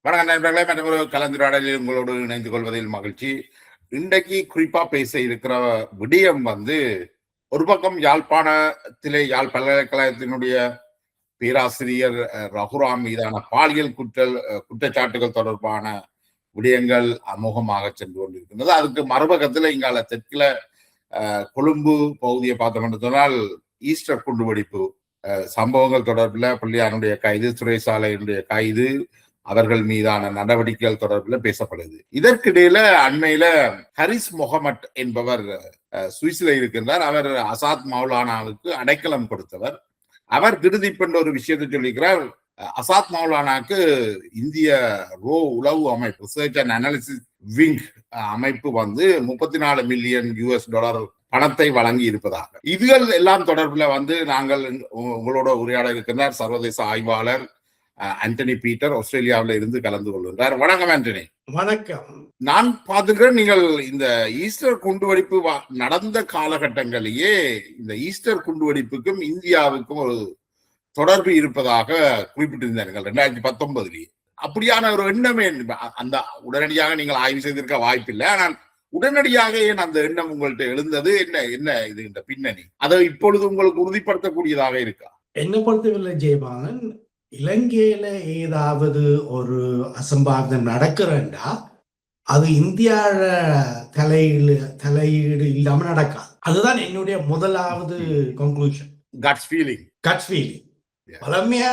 வணக்கம் நண்பர்களே, மற்றொரு கலந்துரையாடலில் உங்களோடு இணைந்து கொள்வதில் மகிழ்ச்சி. இன்றைக்கு குறிப்பா பேச இருக்கிற விடயம் ஒரு பக்கம் யாழ்ப்பாணத்திலே யாழ் பல்கலைக்கழகத்தினுடைய பேராசிரியர் ரகுராம் மீதான பாலியல் குற்றச்சாட்டுகள் தொடர்பான விடயங்கள் அமோகமாக சென்று கொண்டிருக்கின்றது. அதுக்கு மறுபக்கத்தில் இங்கால தெற்கில கொழும்பு பகுதியை பார்த்தோம் என்று சொன்னால் ஈஸ்டர் குண்டுவெடிப்பு சம்பவங்கள் தொடர்பில் பிள்ளையானுடைய கைது, துறைசாலையினுடைய கைது, அவர்கள் மீதான நடவடிக்கைகள் தொடர்பில் பேசப்படுது. இதற்கிடையில அண்மையில ஹரிஸ் முகமட் என்பவர் சுவிஸ்ல இருக்கின்றார். அவர் அசாத் மௌலானாவுக்கு அடைக்கலம் கொடுத்தவர். அவர் திடுதிப்பென்ற ஒரு விஷயத்தை சொல்லிக்கிறார். அசாத் மௌலானாக்கு இந்திய உளவு அமைப்பு, ரிசர்ச் அண்ட் அனாலிசிஸ் விங் அமைப்பு 34 மில்லியன் US$ பணத்தை வழங்கி இருப்பதாக. இதுகள் எல்லாம் தொடர்பில் நாங்கள் உங்களோட உரையாட இருக்கின்றார் சர்வதேச ஆய்வாளர் ஆண்டனி பீட்டர், ஆஸ்திரேலியாவில் இருந்து கலந்து கொள்கின்றார். வணக்கம் ஆண்டனி. வணக்கம். நான் பார்த்துக்கிறேன், நீங்கள் இந்த ஈஸ்டர் குண்டுவெடிப்பு நடந்த காலகட்டங்களிலேயே இந்த ஈஸ்டர் குண்டுவெடிப்புக்கும் இந்தியாவுக்கும் ஒரு தொடர்பு இருப்பதாக குறிப்பிட்டிருந்தார்கள் 2019. அப்படியான ஒரு எண்ணமே அந்த உடனடியாக நீங்கள் ஆய்வு செய்திருக்க வாய்ப்பில்லை. ஆனால் உடனடியாக ஏன் அந்த எண்ணம் உங்கள்கிட்ட எழுந்தது? என்ன இது இந்த பின்னணி? அதை இப்பொழுது உங்களுக்கு உறுதிப்படுத்தக்கூடியதாக இருக்கா? என்ன பொறுத்தவில்லை ஜெயபாலன், இலங்கையில ஏதாவது ஒரு அசம்பாவிதம் நடக்கிறண்டா அது இந்தியாவோட தலையீடு இல்லாம நடக்காது. அதுதான் என்னுடைய முதலாவது கன்க்ளூஷன். Cuts feeling. பழமையா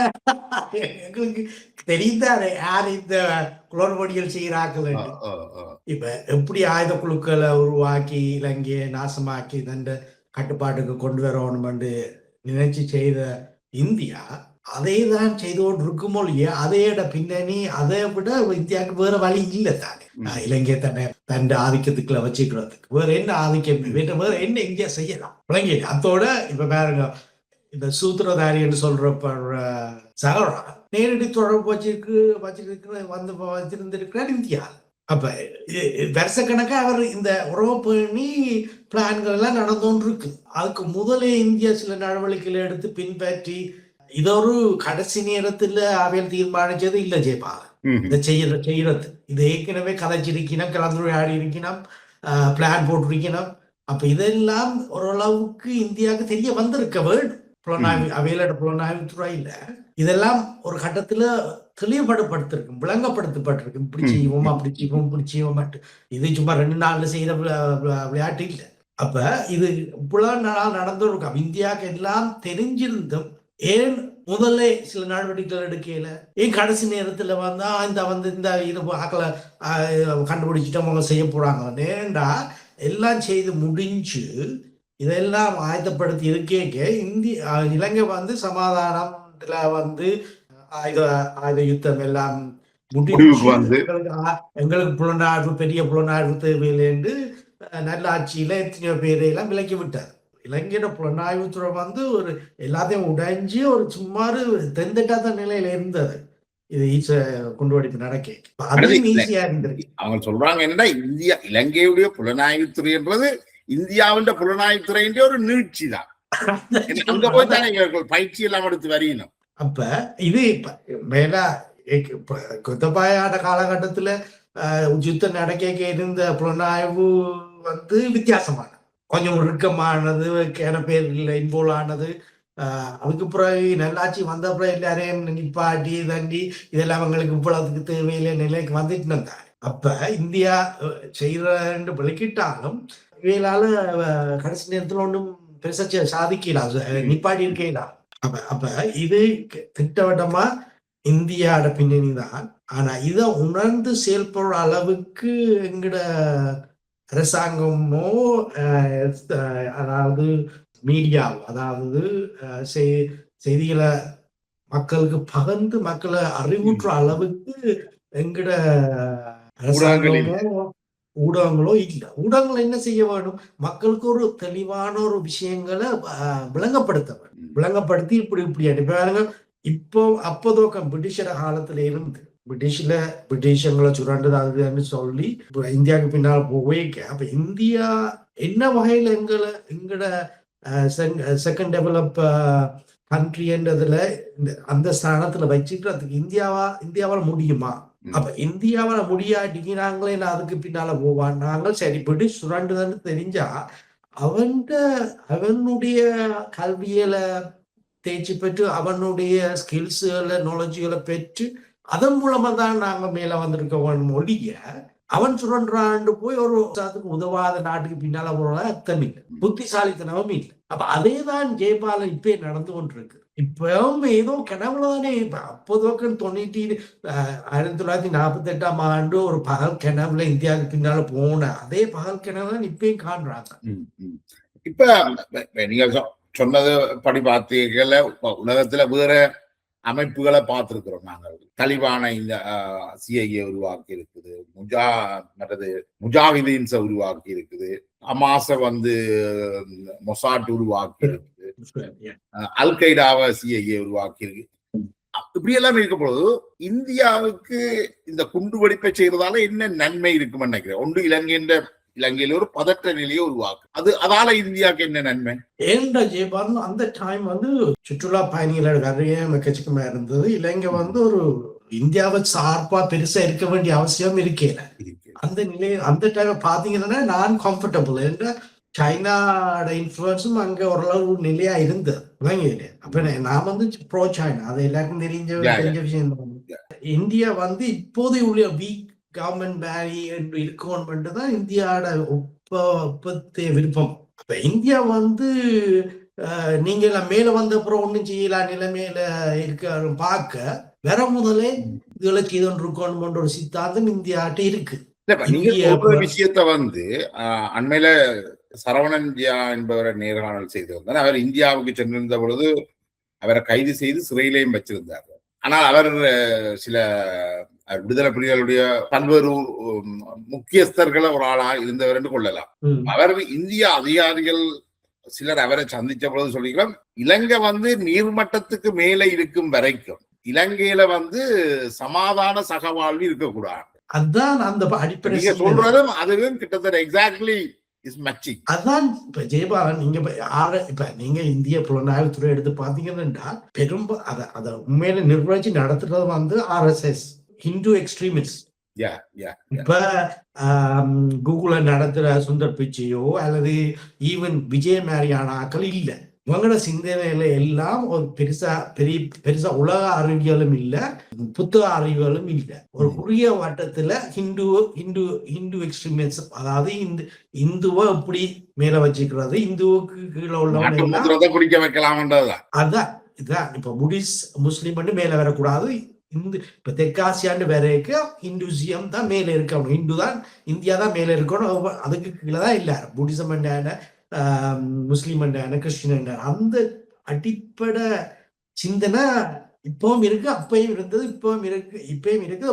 எங்களுக்கு தெரிந்தாரு யார் இந்த குளறுபடிகள் செய்கிறார்கள். இப்ப எப்படி ஆயுத குழுக்களை உருவாக்கி இலங்கையை நாசமாக்கி தண்ட கட்டுப்பாட்டுக்கு கொண்டு வரணும் என்று நினைச்சு செய்த இந்தியா அதை தான் செய்து கொண்டு இருக்குமோ இல்லையா? அதையோட பின்னணி அதை விட இந்தியாவுக்கு வேற வழி இல்லை தானே. இலங்கையை தன்னை தன் ஆதிக்கத்துக்குள்ள வச்சுக்கிறதுக்கு வேற என்ன ஆதிக்கம், வேற என்ன இந்தியா செய்யலாம்? இலங்கை அதோட இப்ப பாருங்க, இந்த சூத்திரதாரி என்று சொல்றப்படுற சகோதரா நேரடி தொடர்பு வச்சிருந்திருக்கிறார் இந்தியா. அப்ப வருஷக்கணக்கா அவர் இந்த உறவு பேணி பிளான்கள் எல்லாம் நடந்தோன்னு இருக்கு. அதுக்கு முதலே இந்தியா சில நடவடிக்கைகளை எடுத்து பின்பற்றி இது ஒரு கடைசி நேரத்துல அவையில் தீர்மானிச்சது இல்ல ஜெயபாலன். இதை செய்யறது இது ஏற்கனவே கதைச்சிருக்கணும், கலந்துரையாடி இருக்கணும், பிளான் போட்டிருக்கணும். அப்ப இதெல்லாம் ஓரளவுக்கு இந்தியாவுக்கு தெரிய வந்திருக்க வேண்டும். அவையிலோட புலனாய்வு துறையில இதெல்லாம் ஒரு கட்டத்துல தெளிவுபடுத்திருக்கும், விளங்கப்படுத்தப்பட்டிருக்கு. இப்படி செய்வோம், அப்படி செய்வோம், இப்படி செய்வோம். இது சும்மா 2 நாள்ல செய்யற விளையாட்டு இல்லை. அப்ப இது இவ்வளவு நாள் நடந்திருக்கும். இந்தியாவுக்கு எல்லாம் தெரிஞ்சிருந்தும் ஏன் முதல்ல சில நடவடிக்கைகள் எடுக்கல? ஏன் கடைசி நேரத்துல இந்த இது ஆக்களை கண்டுபிடிச்சிட்டு அவங்க செய்ய போறாங்க? ஏண்டா எல்லாம் செய்து முடிஞ்சு இதெல்லாம் ஆயத்தப்படுத்தி இருக்கேக்க இலங்கை சமாதானத்துல ஆயுத யுத்தம் எல்லாம் முடிவு எங்களுக்கு புலனாய்வு, பெரிய புலனாய்வு தேவையில்லை என்று நல்லாட்சியில எத்தனையோ பேரையெல்லாம் விலக்கி விட்டார். இலங்கையோட புலனாய்வு துறை ஒரு எல்லாத்தையும் உடைஞ்சு ஒரு சுமார் தெந்தட்டாத நிலையில இருந்தது. இது குண்டுவெடிப்பு நடக்க ஈஸியா இருந்திருக்கு. அவங்க சொல்றாங்க என்னன்னா, இலங்கையுடைய புலனாய்வு துறை என்பது இந்தியாவின் புலனாய்வுத்துறை ஒரு நீட்சி தான். அங்க போய் தானே பயிற்சி எல்லாம் எடுத்து வரையணும். அப்ப இது மேல கொத்தபாயான காலகட்டத்துல யுத்தம் நடக்க இருந்த புலனாய்வு வித்தியாசமான, கொஞ்சம் இறுக்கமானது, பேர் இல்லை இன்வால்வ் ஆனது. அதுக்கு பிறகு நல்லாட்சி வந்த பிறகு எல்லாரையும் நிப்பாட்டி தண்டி இதெல்லாம் அவங்களுக்கு இவ்வளவுக்கு தேவையில்லை நிலைக்கு வந்துட்டு இருந்தாங்க. அப்ப இந்தியா செய்யற விளக்கிட்டாலும் இவையிலால கடைசி நேரத்துல ஒன்றும் பெருசா சாதிக்கலாம், நிப்பாட்டி இருக்கலாம். அப்ப இது திட்டவட்டமா இந்தியாவோட பின்னணி தான். ஆனா இதை உணர்ந்து செயல்படுற அளவுக்கு எங்கட அரசாங்கமோ அதாவது மீடியாவோ, அதாவது செய்திகளை மக்களுக்கு பகிர்ந்து மக்களை அறிவுற்ற அளவுக்கு எங்கட அரசாங்கமோ ஊடகங்களோ இல்லை. ஊடகங்கள் என்ன செய்ய வேணும்? மக்களுக்கு ஒரு தெளிவான ஒரு விஷயங்களை விளங்கப்படுத்தி இப்படி அனுப்பாருங்க. இப்போ அப்போதோக்கம் பிரிட்டிஷர காலத்துல இருந்து பிரிட்டிஷங்களை சுரண்டது அதுன்னு சொல்லி இந்தியாவுக்கு பின்னால் போய்க்க. அப்ப இந்தியா என்ன வகையில எங்கட செகண்ட் டெவலப் கண்ட்ரின்றதுல அந்த ஸ்தானத்துல வச்சுட்டு அதுக்கு இந்தியாவால முடியுமா? அப்ப இந்தியாவில முடியாட்டிக்கிறாங்களே அதுக்கு பின்னால போவான் நாங்கள் சரி பிடிச்சு சுரண்டுதுன்னு தெரிஞ்சா அவனுடைய கல்வியில தேர்ச்சி பெற்று அவனுடைய ஸ்கில்ஸுகளை நாலேஜுகளை பெற்று அதன் மூலமா தான் நாங்க மேல வந்திருக்க ஒழிய அவன் சுரண்டாண்டு போய் ஒரு உதவாத நாட்டுக்கு பின்னால போறதா அர்த்தம் இல்லை, புத்திசாலித்தனமும் இல்லை. அப்ப அதேதான் ஜெயபாலன் இப்ப நடந்து கொண்டிருக்கு. இப்பவும் ஏதோ கனவுலதானே இப்ப 1998 1948 ஒரு பகல் கனவுல இந்தியாவுக்கு பின்னால போன அதே பகல் கனவு தான் இப்பயும் காண்றாங்க. இப்ப நீங்க சொன்னது படி பார்த்தீங்கல்ல, உலகத்துல வேற அமைப்புகளை பார்த்திருக்கிறோம் நாங்கள். தலிபானை இந்த சிஐஏ உருவாக்கி இருக்குது, முஜாஹிதீன்ஸ உருவாக்கி இருக்குது, ஹமாஸ மொசாட் உருவாக்கி இருக்குது, அல் கைடாவை சிஐஏ உருவாக்கி இருக்கு. இப்படி எல்லாம் இருக்க பொழுது இந்தியாவுக்கு இந்த குண்டு வெடிப்பை செய்யறதால என்ன நன்மை இருக்குன்னு நினைக்கிறேன். ஒன்று இலங்கையில ஒரு பதற்ற நிலையை உருவாக்கு, அதால இந்தியாவுக்கு என்ன நன்மை? ஏன்டா ஜெயபாலன் அந்த டைம் சுற்றுலா பயணிகளோட நிறைய எக்கச்சக்கமா இருந்தது. இலங்கை ஒரு இந்தியாவை சார்பா பெருசா இருக்க வேண்டிய அவசியம் இருக்கல. அந்த நிலையை அந்த டைம் பாத்தீங்கன்னா நான் கம்ஃபர்டபுள். ஏன்னா சைனாட இன்ஃபுளுன்ஸும் அங்க ஓரளவு நிலையா இருந்தது இலங்கையில. அப்ப நான் ப்ரோ சைனா, அது எல்லாருக்கும் தெரிஞ்ச விஷயம். இந்தியா இப்போதை உள்ள வீக் கவர்மெண்ட் பேரி என்று இருக்கணும் தான் இந்தியாவோட ஒப்பத்தைய விருப்பம். அப்ப இந்தியா நீங்க எல்லாம் மேல வந்த அப்புறம் ஒண்ணும் செய்யலாம் நிலைமையில இருக்க பார்க்க வேற முதலே இதுகளுக்கு இது ஒன்று இருக்கணும் ஒரு சித்தாந்தம் இந்தியாட்ட இருக்கு. விஷயத்த அண்மையில சரவணன் என்பவரை நேர்காணல் செய்து வந்தார். அவர் இந்தியாவுக்கு சென்றிருந்த பொழுது அவரை கைது செய்து சிறையிலையும் வச்சிருந்தார். ஆனால் அவர் சில விடுதலை புலிகளுடைய பல்வேறு முக்கியஸ்தர்களை ஒரு ஆளா இருந்தவர் என்று கொள்ளலாம். அவர் இந்திய அதிகாரிகள் சிலர் அவரை சந்திச்ச பொழுது சொல்லிக்கலாம், இலங்கை நீர்மட்டத்துக்கு மேல இருக்கும் வரைக்கும் இலங்கையில சமாதான சகவாழ்வு இருக்கக்கூடாது. அதுதான் அந்த அடிப்படை சொல்றதும் அதுவும் கிட்டத்தட்ட எக்ஸாக்ட்லி இஸ் மேட்சிங். அதான் இப்ப ஜெயபாலன் இப்ப நீங்க இந்திய புலனாய்வுத்துறை எடுத்து பாத்தீங்கன்னா அத உண்மையில நிர்வகிச்சு நடத்துறது RSS, ஹிந்து எக்ஸ்ட்ரீமிஸ்ட். இப்ப கூகுள நடத்துற சுந்தர் பிச்சையோ அல்லது ஈவன் விஜய் மாதிரியான ஆக்கள் இல்ல. இவங்களோட சிந்தனையில எல்லாம் ஒரு பெருசா உலக அறிவியலும் இல்ல, புத்தக அறிவியலும் இல்ல. ஒரு குறுகிய வட்டத்துல ஹிந்து எக்ஸ்ட்ரீமிஸ்ட், அதாவது இந்துவை எப்படி மேல வச்சுக்கிறது, இந்துவுக்கு கீழே உள்ளவங்க குடிக்க வைக்கலாம். அதான் இதுதான் இப்ப முஸ்லிம் மேல வரக்கூடாது. இப்ப தெற்காசியாண்டு வரைக்கும் ஹிந்துசியம் தான் மேல இருக்கணும், ஹிந்து தான் இந்தியா தான் மேல இருக்கணும். அதுக்கு கீழேதான் இல்ல புத்திசம் என்ன, முஸ்லிம் என்ன, கிறிஸ்டின் என்ன. அந்த அடிப்படை சிந்தனை இப்பவும் இருக்கு, அப்பயும் இருந்தது, இப்பவும் இருக்கு,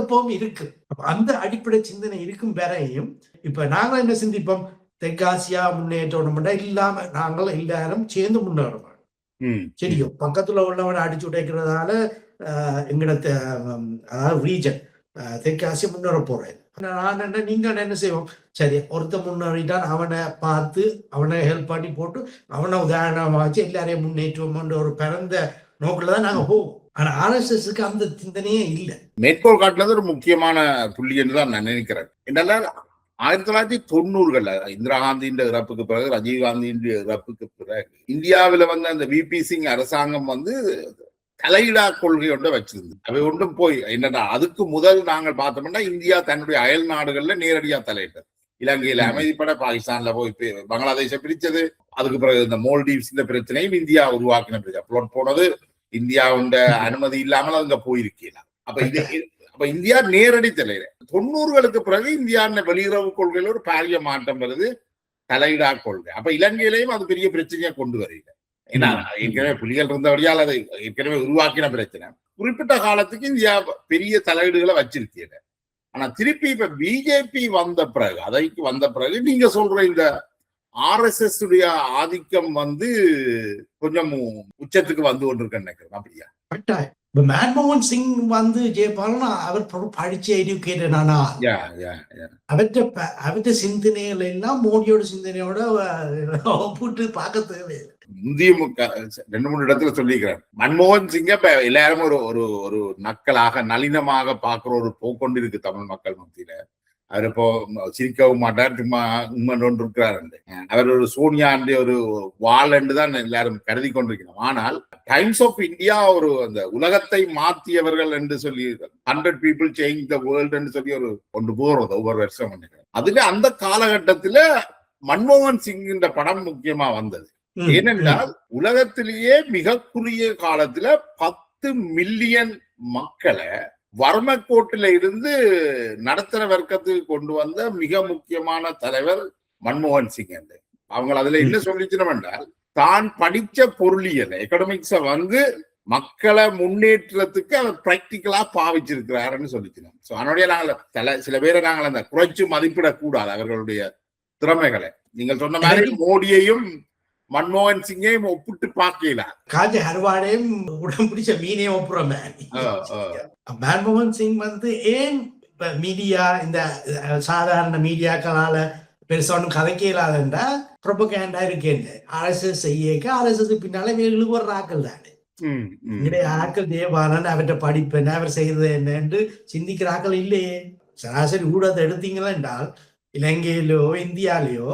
எப்பவும் இருக்கு. அந்த அடிப்படை சிந்தனை இருக்கும் வரையும் இப்ப நாங்கள் என்ன சிந்திப்போம், தெற்காசியா முன்னேற்றோம் இல்லாம நாங்கள் எல்லாரும் சேர்ந்து முன்னேறோம். சரியோ பக்கத்துல உள்ளவனை அடிச்சு உடைக்கிறதால எங்கட அதாவது ரீஜன் தெற்காசியா முன்னேற போறேன். நான் நீங்க என்ன செய்வோம், சரி ஒருத்த முன்னேறிட்டான் அவனை பார்த்து அவனை ஹெல்ப் பண்ணி போட்டு அவனை உதாரணமா வச்சு எல்லாரையும் முன்னேற்றுவோம் ஒரு பிறந்த நோக்கில தான் நாங்க போவோம். ஆனா RSSக்கு அந்த சிந்தனையே இல்லை. மேற்கோள் காட்டுறது ஒரு முக்கியமான புள்ளி என்று தான் நான் நினைக்கிறேன். என்னென்ன 1990 இந்திரா காந்தியின் இறப்புக்கு பிறகு, ராஜீவ் காந்தியின் இறப்புக்கு பிறகு இந்தியாவில அந்த VP சிங் அரசாங்கம் தலையிடா கொள்கை ஒன்றை வச்சிருந்து அவை ஒன்றும் போய் என்னன்னா அதுக்கு முதல் நாங்கள் பார்த்தோம்னா இந்தியா தன்னுடைய அயல் நாடுகள்ல நேரடியா தலையிட்டது. இலங்கையில அமைதிப்பட, பாகிஸ்தான்ல போய் பங்களாதேஷை பிரிச்சது, அதுக்கு பிறகு இந்த மோல்டீவ்ஸ் இந்த பிரச்சனையும் இந்தியா உருவாக்கின பிரச்சனை போனது இந்தியாவுடைய அனுமதி இல்லாமல் அங்க போயிருக்கலாம். அப்ப இந்தியா நேரடி தலையிட 90களுக்கு பிறகு இந்தியா வெளியுறவு கொள்கையில ஒரு பாரிய மாற்றம் வருது, தலையிடா கொள்கை. அப்ப இலங்கையிலையும் அது பெரிய பிரச்சனையா கொண்டு வருது. ஏன்னா ஏற்கனவே புலிகள் இருந்தபடியால் அதை ஏற்கனவே உருவாக்கின பிரச்சனை. குறிப்பிட்ட காலத்துக்கு இந்தியா பெரிய தலையீடுகளை வச்சிருக்கீங்க. ஆனா திருப்பி இப்ப பிஜேபி வந்த பிறகு நீங்க சொல்ற இந்த RSS உடைய ஆதிக்கம் கொஞ்சம் உச்சத்துக்கு வந்து கொண்டிருக்க நினைக்கிறேன். அப்படியா? கட்டாயம். இப்ப மன்மோகன் சிங் வந்து ஜெயபாலன் அவர் படிச்ச எஜுகேட்டட் ஆனா அவற்ற சிந்தனைகள் எல்லாம் மோடியோட சிந்தனையோட ஒப்பிட்டு பார்க்க தேவை. முந்தைய 2-3 இடத்துல சொல்லிக்கிறேன். மன்மோகன் சிங்க இப்ப எல்லாரும் ஒரு ஒரு ஒரு நக்கலாக நளினமாக பார்க்கிற ஒரு போக்கொண்டு இருக்கு தமிழ் மக்கள் மத்தியில. அவர் இப்போ சிரிக்கவும் மாட்டார், சும்மா உண்மன் இருக்கிறார். அவர் ஒரு சோனியா ஒரு வாள் என்று தான் எல்லாரும் கருதி கொண்டிருக்கிறோம். ஆனால் டைம்ஸ் ஆஃப் இந்தியா ஒரு அந்த உலகத்தை மாற்றியவர்கள் என்று சொல்லி 100 people change the world என்று சொல்லி ஒரு கொண்டு போறது ஒவ்வொரு வருஷம். அதுல அந்த காலகட்டத்துல மன்மோகன் சிங் என்ற படம் முக்கியமா வந்தது. ஏனென்றால் உலகத்திலேயே மிக குறுகிய காலத்துல 10 மில்லியன் மக்களை வறுமைக்கோட்டில இருந்து நடத்துற வர்க்கத்துக்கு கொண்டு வந்த மிக முக்கியமான தலைவர் மன்மோகன் சிங். அவங்க அதுல என்ன சொல்லிச்சினோம் என்றால், தான் படிச்ச பொருளியல் எக்கனாமிக்ஸ வந்து மக்களை முன்னேற்றத்துக்கு அவர் பிராக்டிக்கலா பாவிச்சிருக்கிறாருன்னு சொல்லிச்சினோம். சோ அதனுடைய நாங்கள் சில பேரை நாங்கள் அந்த குறைச்சு மதிப்பிடக்கூடாது அவர்களுடைய திறமைகளை. நீங்கள் சொன்ன மாதிரி மோடியையும் மன்மோகன் சிங்கையும் ஒப்பிட்டு பார்க்கல, காஜ ஹர்வாடையும் உடம்பு பிடிச்ச மீனையும் ஒப்புறமே. மன்மோகன் சிங் வந்து ஏன் இப்ப மீடியா இந்த சாதாரண மீடியாக்களால பெருசா ஒன்றும் கதைக்க இல்லாதா ப்ரொபகேண்டா இருக்கேன். RSS செய்யக்க RSS பின்னால வேலுக்கு ஒரு ஆக்கள் தானே ஆக்கள் தேவானன் அவற்றை படிப்பேன் அவர் செய்தது என்னன்னு சிந்திக்கிற ஆக்கள் இல்லையே. சராசரி ஊடகத்தை எடுத்தீங்களா என்றால் இலங்கையிலோ இந்தியாலேயோ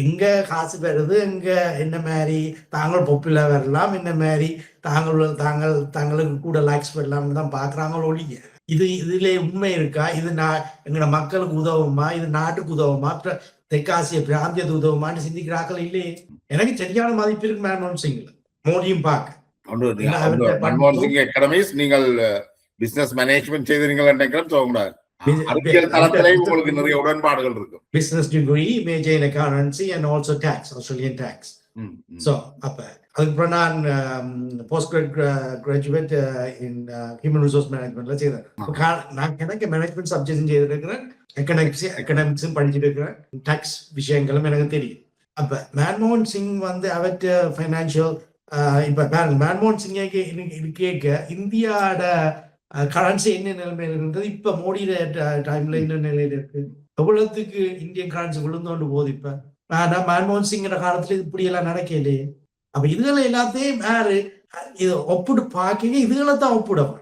எங்க காசு பெறுது, எங்க என்ன மாதிரி தாங்கள் பொப்புலா வரலாம், என்ன மாதிரி தாங்களுக்கு கூட லைக்ஸ் பெறலாம்னு தான் பாக்குறாங்களோ ஒழிய இதுல உண்மை இருக்கா, இது எங்களோட மக்களுக்கு உதவுமா, இது நாட்டுக்கு உதவுமா, தெற்காசிய பிராந்தியத்துக்கு உதவுமான்னு சிந்திக்கிறார்கள் இல்லையே. எனக்கு சரியான மதிப்பு இருக்கு மன்மோகன் சிங். மோடியும் பார்க்க மன்மோகன் சிங் எக்கனாமிக்ஸ் நீங்கள் பிசினஸ் மேனேஜ்மெண்ட் செய்தீர்கள் நினைக்கிறேன். உங்களுக்கு நிறைய உடன்பாடுகள் இருக்கும். Business degree, major in accountancy and also tax, Australian tax. So அப்ப அதுக்கப்புறம் நான் post graduate in human resource மேனேஜ்மெண்ட்ல செய்தேன். நான் எனக்கு மேனேஜ்மெண்ட் சப்ஜெக்ட்ஸும் செய்திருக்கிறேன், எக்கனாமிக்ஸும் படிச்சுட்டு இருக்கிறேன், டாக்ஸ் விஷயங்களும் எனக்கு தெரியும். அப்ப மன்மோகன் சிங் வந்து அவற்ற பைனான்சியல் இப்ப மன்மோகன் சிங் கேட்க இந்தியாவோட கரன்சி என்ன நிலைமையில இருந்தது, இப்ப மோடி டைம்ல என்ன நிலையில இருக்கு, எவ்வளவுக்கு இந்தியன் கரன்சி விழுந்தோண்டு போகுது. இப்ப மன்மோகன் சிங்கிற காலத்துல இப்படி எல்லாம் நடக்கலையே. அப்ப இதுகளை எல்லாத்தையும் யாரு இது ஒப்பிட்டு பார்க்க இதுகளை தான் ஒப்பிடணும்.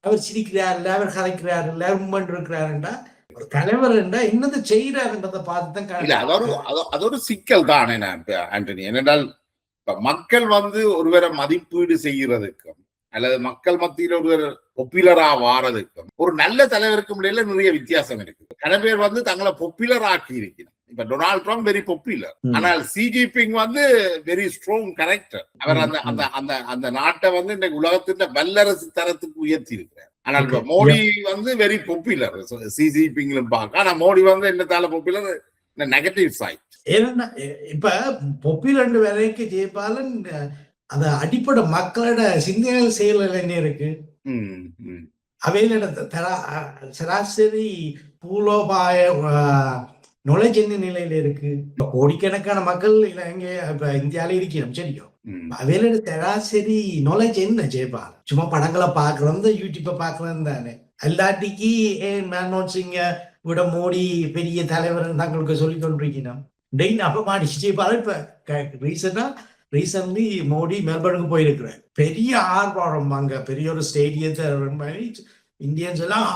அவர் சிரிக்கிறார் இல்ல, அவர் கதைக்கிறார் இல்ல, உண்மன் இருக்கிறாருண்டா ஒரு தலைவர் என்றா என்னது செய்யறாருன்றதை பார்த்துதான். அது ஒரு சிக்கல் தானே ஆண்டனி. ஏனென்றால் மக்கள் வந்து ஒருவரை மதிப்பீடு செய்யறதுக்கும் அல்லது மக்கள் மத்தியில் ஒருவர் பொப்புலரா வாரதுக்கும் ஒரு நல்ல தலைவருக்கும் இடையில நிறைய வித்தியாசம் இருக்கு. சில பேர் வந்து தங்களை பொப்புலர் ஆக்கி இருக்கிறார். இப்ப டொனால்ட் ட்ரம்ப் வெரி பொப்புலர், ஆனால் ஷி ஜின்பிங் வந்து வெரி ஸ்ட்ராங் கரெக்டர். அவர் அந்த நாட்டை வந்து இந்த உலகத்தின் வல்லரசு தரத்துக்கு உயர்த்தி இருக்கிறார். ஆனால் இப்ப மோடி வந்து வெரி பொப்புலர் ஷி ஜின்பிங் பார்க்க. ஆனா மோடி வந்து என்னத்தால பொப்புலர் நெகட்டிவ் சைட். ஏன்னா இப்ப பொப்புலர் வேலைக்கு ஜெயபாலன் அந்த அடிப்படை மக்களோட சிந்தனைகள் செயல்கள் என்ன இருக்கு, அவையில சராசரி பூலோபாய நுழைஞ்ச நிலையில இருக்கு. கோடிக்கணக்கான மக்கள் இலங்கை இப்ப இந்தியாவில இருக்கிறோம் சரியும். அவையில சராசரி நாலேஜ் என்ன ஜெயபால்? சும்மா படங்களை பாக்குறோம், யூடியூப்பை பாக்குறோம் தானே. எல்லாட்டிக்கு ஏன் மன்மோகன் சிங்க விட மோடி பெரிய தலைவர் தங்களுக்கு சொல்லிக் கொண்டிருக்கணும். அப்ப மாடிச்சு ஜெயபால். இப்ப ரீசன்ட்லி மோடி மெல்பர்னுக்கு போயிருக்கிறேன். பெரிய ஆர்ப்பாட்டம், அங்க பெரிய ஒரு ஸ்டேடியத்தை இந்தியன்ஸ் எல்லாம்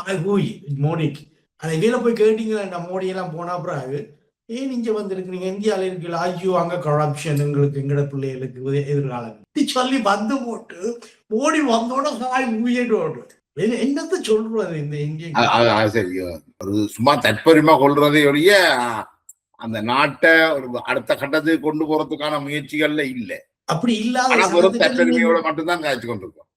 மோடிக்கு. அதை இவையில போய் கேட்டீங்களா, மோடி எல்லாம் போனா பிறகு ஏன் இங்க வந்திருக்கிறீங்க, இந்தியாவில இருக்கீங்களா, ஐயோ அங்க கரப்ஷன், எங்களுக்கு எங்கட பிள்ளைகளுக்கு எதிர்காலம் சொல்லி வந்து போட்டு மோடி வந்தோட ஹாய் ஊயிட்டு என்னத்த சொல்றது இந்த இந்திய சும்மா தற்பரியமா கொள்றதே ஒழிய அந்த நாட்டை ஒரு அடுத்த கட்டத்துக்கு கொண்டு போறதுக்கான முயற்சிகள்ல இல்ல. அப்படி இல்லாத மட்டும்தான் காய்ச்சி கொண்டிருக்கோம்.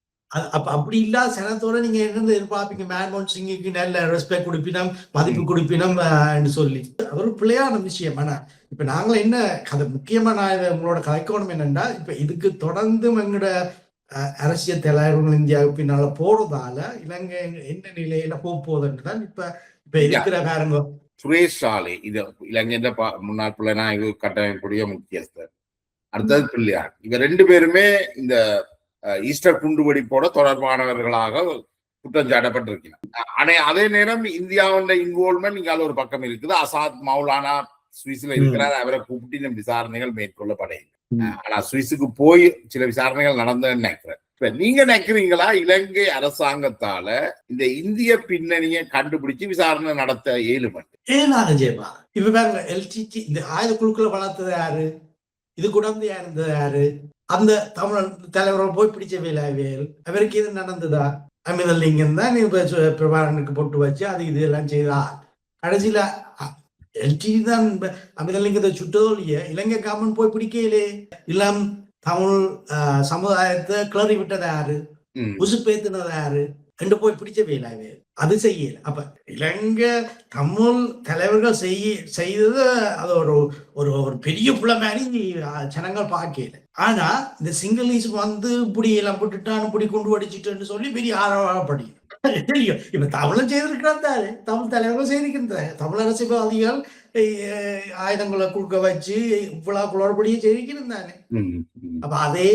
அப்படி இல்லாத சனத்தோட நீங்க என்ன எதிர்பார்ப்பீங்க? மன்மோகன் சிங்குக்கு நல்ல ரெஸ்பெக்ட் கொடுப்பினோம், மதிப்பு கொடுப்பினோம் சொல்லி ஒரு பிள்ளையான விஷயம். ஆனா இப்ப நாங்கள என்ன கதை முக்கியமா நான் உங்களோட கதைக்கணும் என்னன்னா, இப்ப இதுக்கு தொடர்ந்து எங்களோட அரசியல் தலைவர்கள் இந்தியாவுக்கு பின்னால போறதால இலங்கை என்ன நிலையில போகுதுன்னுதான் இப்ப இருக்கிற பாருங்க. சுரேஷ் சாலை இது இலங்கையின் முன்னாள் புலனாய்வு கட்டமைப்புடைய முக்கியஸ்தர், அடுத்தது பிள்ளையார். இவ 2 பேருமே இந்த ஈஸ்டர் குண்டுவெடிப்போட தொடர்பானவர்களாக குற்றம் சாட்டப்பட்டிருக்கிறார். அதே நேரம் இந்தியாவோட இன்வால்மெண்ட் இங்கால ஒரு பக்கம் இருக்குது. அசாத் மௌலானா சுவிஸ்ல இருக்கிறார். அவரை கூப்பிட்டு இந்த விசாரணைகள் மேற்கொள்ளப்படையில்லை. ஆனா சுவிஸுக்கு போய் சில விசாரணைகள் நடந்ததுன்னு நினைக்கிறேன். இப்ப நீங்க நினைக்கிறீங்களா இலங்கை அரசாங்கத்தால இந்த இந்திய பின்னணியை கண்டுபிடிச்சு விசாரணை நடத்த இயலுமா? ஏனாக ஜெயமா இப்ப பாருங்க, எல்டிடி இந்த ஆயுத குழுக்களை வளர்த்தது யாரு? இது குடந்தையா இருந்தது யாரு? அந்த தமிழ் தலைவரை போய் பிடிச்ச வேலாவியல் அவருக்கு இது நடந்ததா? அமிர்தலிங்கம் தான் பிரபாகரனுக்கு பொட்டு வச்சு அது இது எல்லாம் செய்தா. கடைசியில எல்டி தான் அமிர்தலிங்கத்தை சுட்டதோடைய இலங்கை கவர்மெண்ட் போய் பிடிக்கலே. இளம் தமிழ் சமுதாயத்தை கிளறி விட்டது யாரு? உசுப்பேத்தினது யாரு என்று போய் பிடிச்ச வேலாவே அது செய்யல. அப்ப இலங்கை தமிழ் தலைவர்கள் செய்தது அது ஒரு ஒரு ஒரு பெரிய புள்ள மாதிரி ஜனங்கள் பார்க்கல. ஆனா இந்த சிங்களீஸ் வந்து இப்படி எல்லாம் போட்டுட்டான், இப்படி கொண்டு அடிச்சுட்டு சொல்லி பெரிய ஆரவாரப்படி தெரியும். இப்ப தமிழும் செய்திருக்கிறாரு, தமிழ் தலைவர்கள் செய்திருக்கின்ற தமிழ் அரசியல்வாதிகள் ஆயுதங்களை குறுக்க வச்சு இவ்வளவு குளறுபடியே செய்திருந்தானே. அப்ப அதே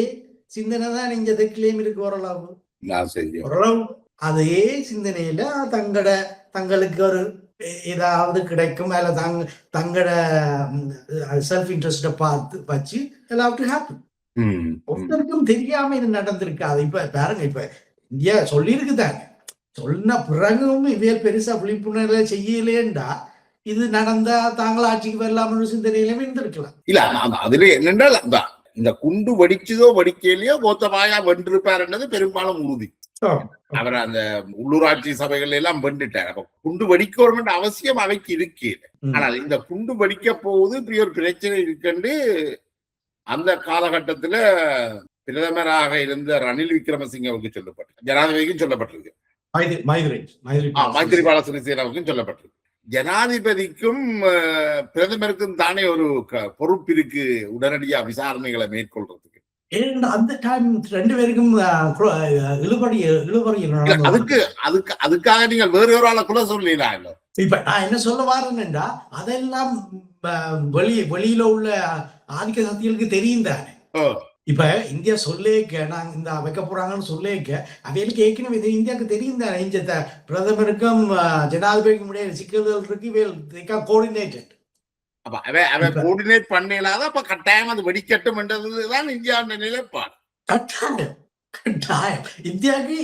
சிந்தனை தான் இங்க தெற்கிலேயும் இருக்கு. ஓரளவு அதே சிந்தனையில தங்களுக்கு ஒரு ஏதாவது கிடைக்கும், அல்ல தங்களோட செல்ஃப் இன்ட்ரெஸ்ட பார்த்து வச்சு எல்லாத்துக்கும் ஹாப்பி. ஒருத்தருக்கும் தெரியாம இது நடந்திருக்காது. இப்ப பாருங்க, இப்ப இந்தியா சொல்லியிருக்குதாங்க, சொன்ன பிறகும் இவைய பெருசா விழிப்புணர்வு செய்யலேண்டா இது நடந்தா தாங்கள் ஆட்சிக்கு வரலாம்னு சிந்தனையிலுமே இருந்திருக்கலாம். இல்ல அதுல என்னென்றால் இந்த குண்டு வெடிச்சதோ வெடிக்கலையோ கோத்தபாயா வென்றிருப்பாருன்றது பெரும்பாலும் உறுதி. அவர் அந்த உள்ளூராட்சி சபைகள் எல்லாம் வென்றுட்டார். அப்ப குண்டு வெடிக்க அவசியம் அவைக்கு இருக்கு. ஆனால் இந்த குண்டு வெடிக்க போகுது இப்படி ஒரு பிரச்சனை இருக்குன்னு அந்த காலகட்டத்துல பிரதமராக இருந்த ரணில் விக்ரமசிங்கவுக்கு சொல்லப்பட்டிருக்கு, ஜனாதிபதிக்கும் சொல்லப்பட்டிருக்கு, மைத்ரிபால சிறிசேனாவுக்கும் சொல்லப்பட்டிருக்கு. ஜனாதிபதிக்கும் பிரதமருக்கும் தானே ஒரு பொறுப்பு இருக்கு உடனடியா விசாரணைகளை மேற்கொள்றதுக்கு. அந்த டைம் ரெண்டு பேருக்கும் அதுக்காக நீங்கள் வேற ஒரு ஆளை கூட சொல்லலாம். இப்ப நான் என்ன சொல்ல வரேன்னா, அதெல்லாம் வெளியில உள்ள ஆதிக்க சக்திகளுக்கு தெரியும் தானே. இப்ப இந்தியா சொல்லேக்க நாங்க இந்த வைக்க போறாங்கன்னு சொல்லேக்க அவைகளுக்கு ஏற்கனவே இந்தியாவுக்கு தெரியும் தானே. இந்த பிரதமருக்கும் ஜனாதிபதிக்கும் முடியாத சிக்கல்கள் இருக்கு. கோஆர்டினேட்டட் அப்ப அவ கோஆர்டினேட் பண்ணலாத அப்ப கட்டாயம் அது வெடிக்கட்டும் என்றதுதான் இந்தியாவோட நிலைப்பாடு. கட்டாயம் இந்தியாவுக்கு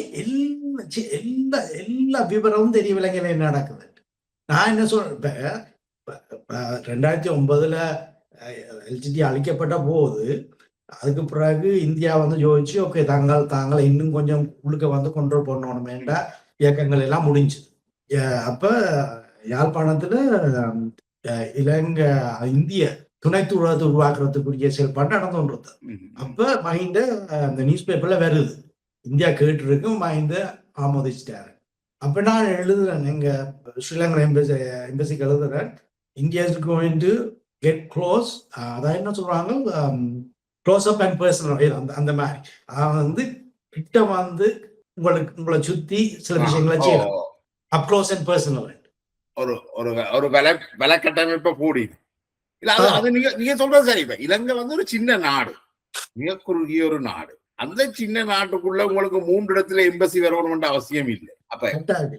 எல்லா விவரமும் தெரியவில்லைங்க என்ன நடக்குது. நான் என்ன சொல்றேன், 2009 எல்டிடி அழிக்கப்பட்ட போது அதுக்கு பிறகு இந்தியா வந்து யோசிச்சு ஓகே தாங்களை இன்னும் கொஞ்சம் உள்ளுக்க வந்து கொண்டு பண்ணணுமேண்டா இயக்கங்கள் எல்லாம் முடிஞ்சுது. அப்ப யாழ்ப்பாணத்துல இலங்கை இந்திய துணை தூதரகத்தை உருவாக்குறதுக்குரிய செயல்பாடு நடந்துன்றது. அப்ப மஹிந்த அந்த நியூஸ் பேப்பர்ல வருது, இந்தியா கேட்டு இருக்கு, மஹிந்த ஆமோதிச்சிட்டாரு. அப்ப நான் எழுதுறேன், எங்க ஸ்ரீலங்கா எம்பசிக்கு எழுதுறேன், India is going to get close, அதான் என்ன சொல்றாங்க, க்ளோஸ் அப் அண்ட் பர்சனல், அந்த மாதிரி வந்து கிட்ட வந்து உங்களை சுத்தி சில விஷயங்களை செய்யலாம். அப் க்ளோஸ் அண்ட் பர்சனல் ஒரு ஒரு விலை கட்டமைப்பை கூடி இல்ல. அது நீங்க சொல்றது சரி. இப்ப இலங்கை வந்து ஒரு சின்ன நாடு, மிக குறுகிய ஒரு நாடு. அந்த சின்ன நாட்டுக்குள்ள உங்களுக்கு 3 இடத்துல எம்பசி வரணும்ன்ற அவசியம் இல்லை.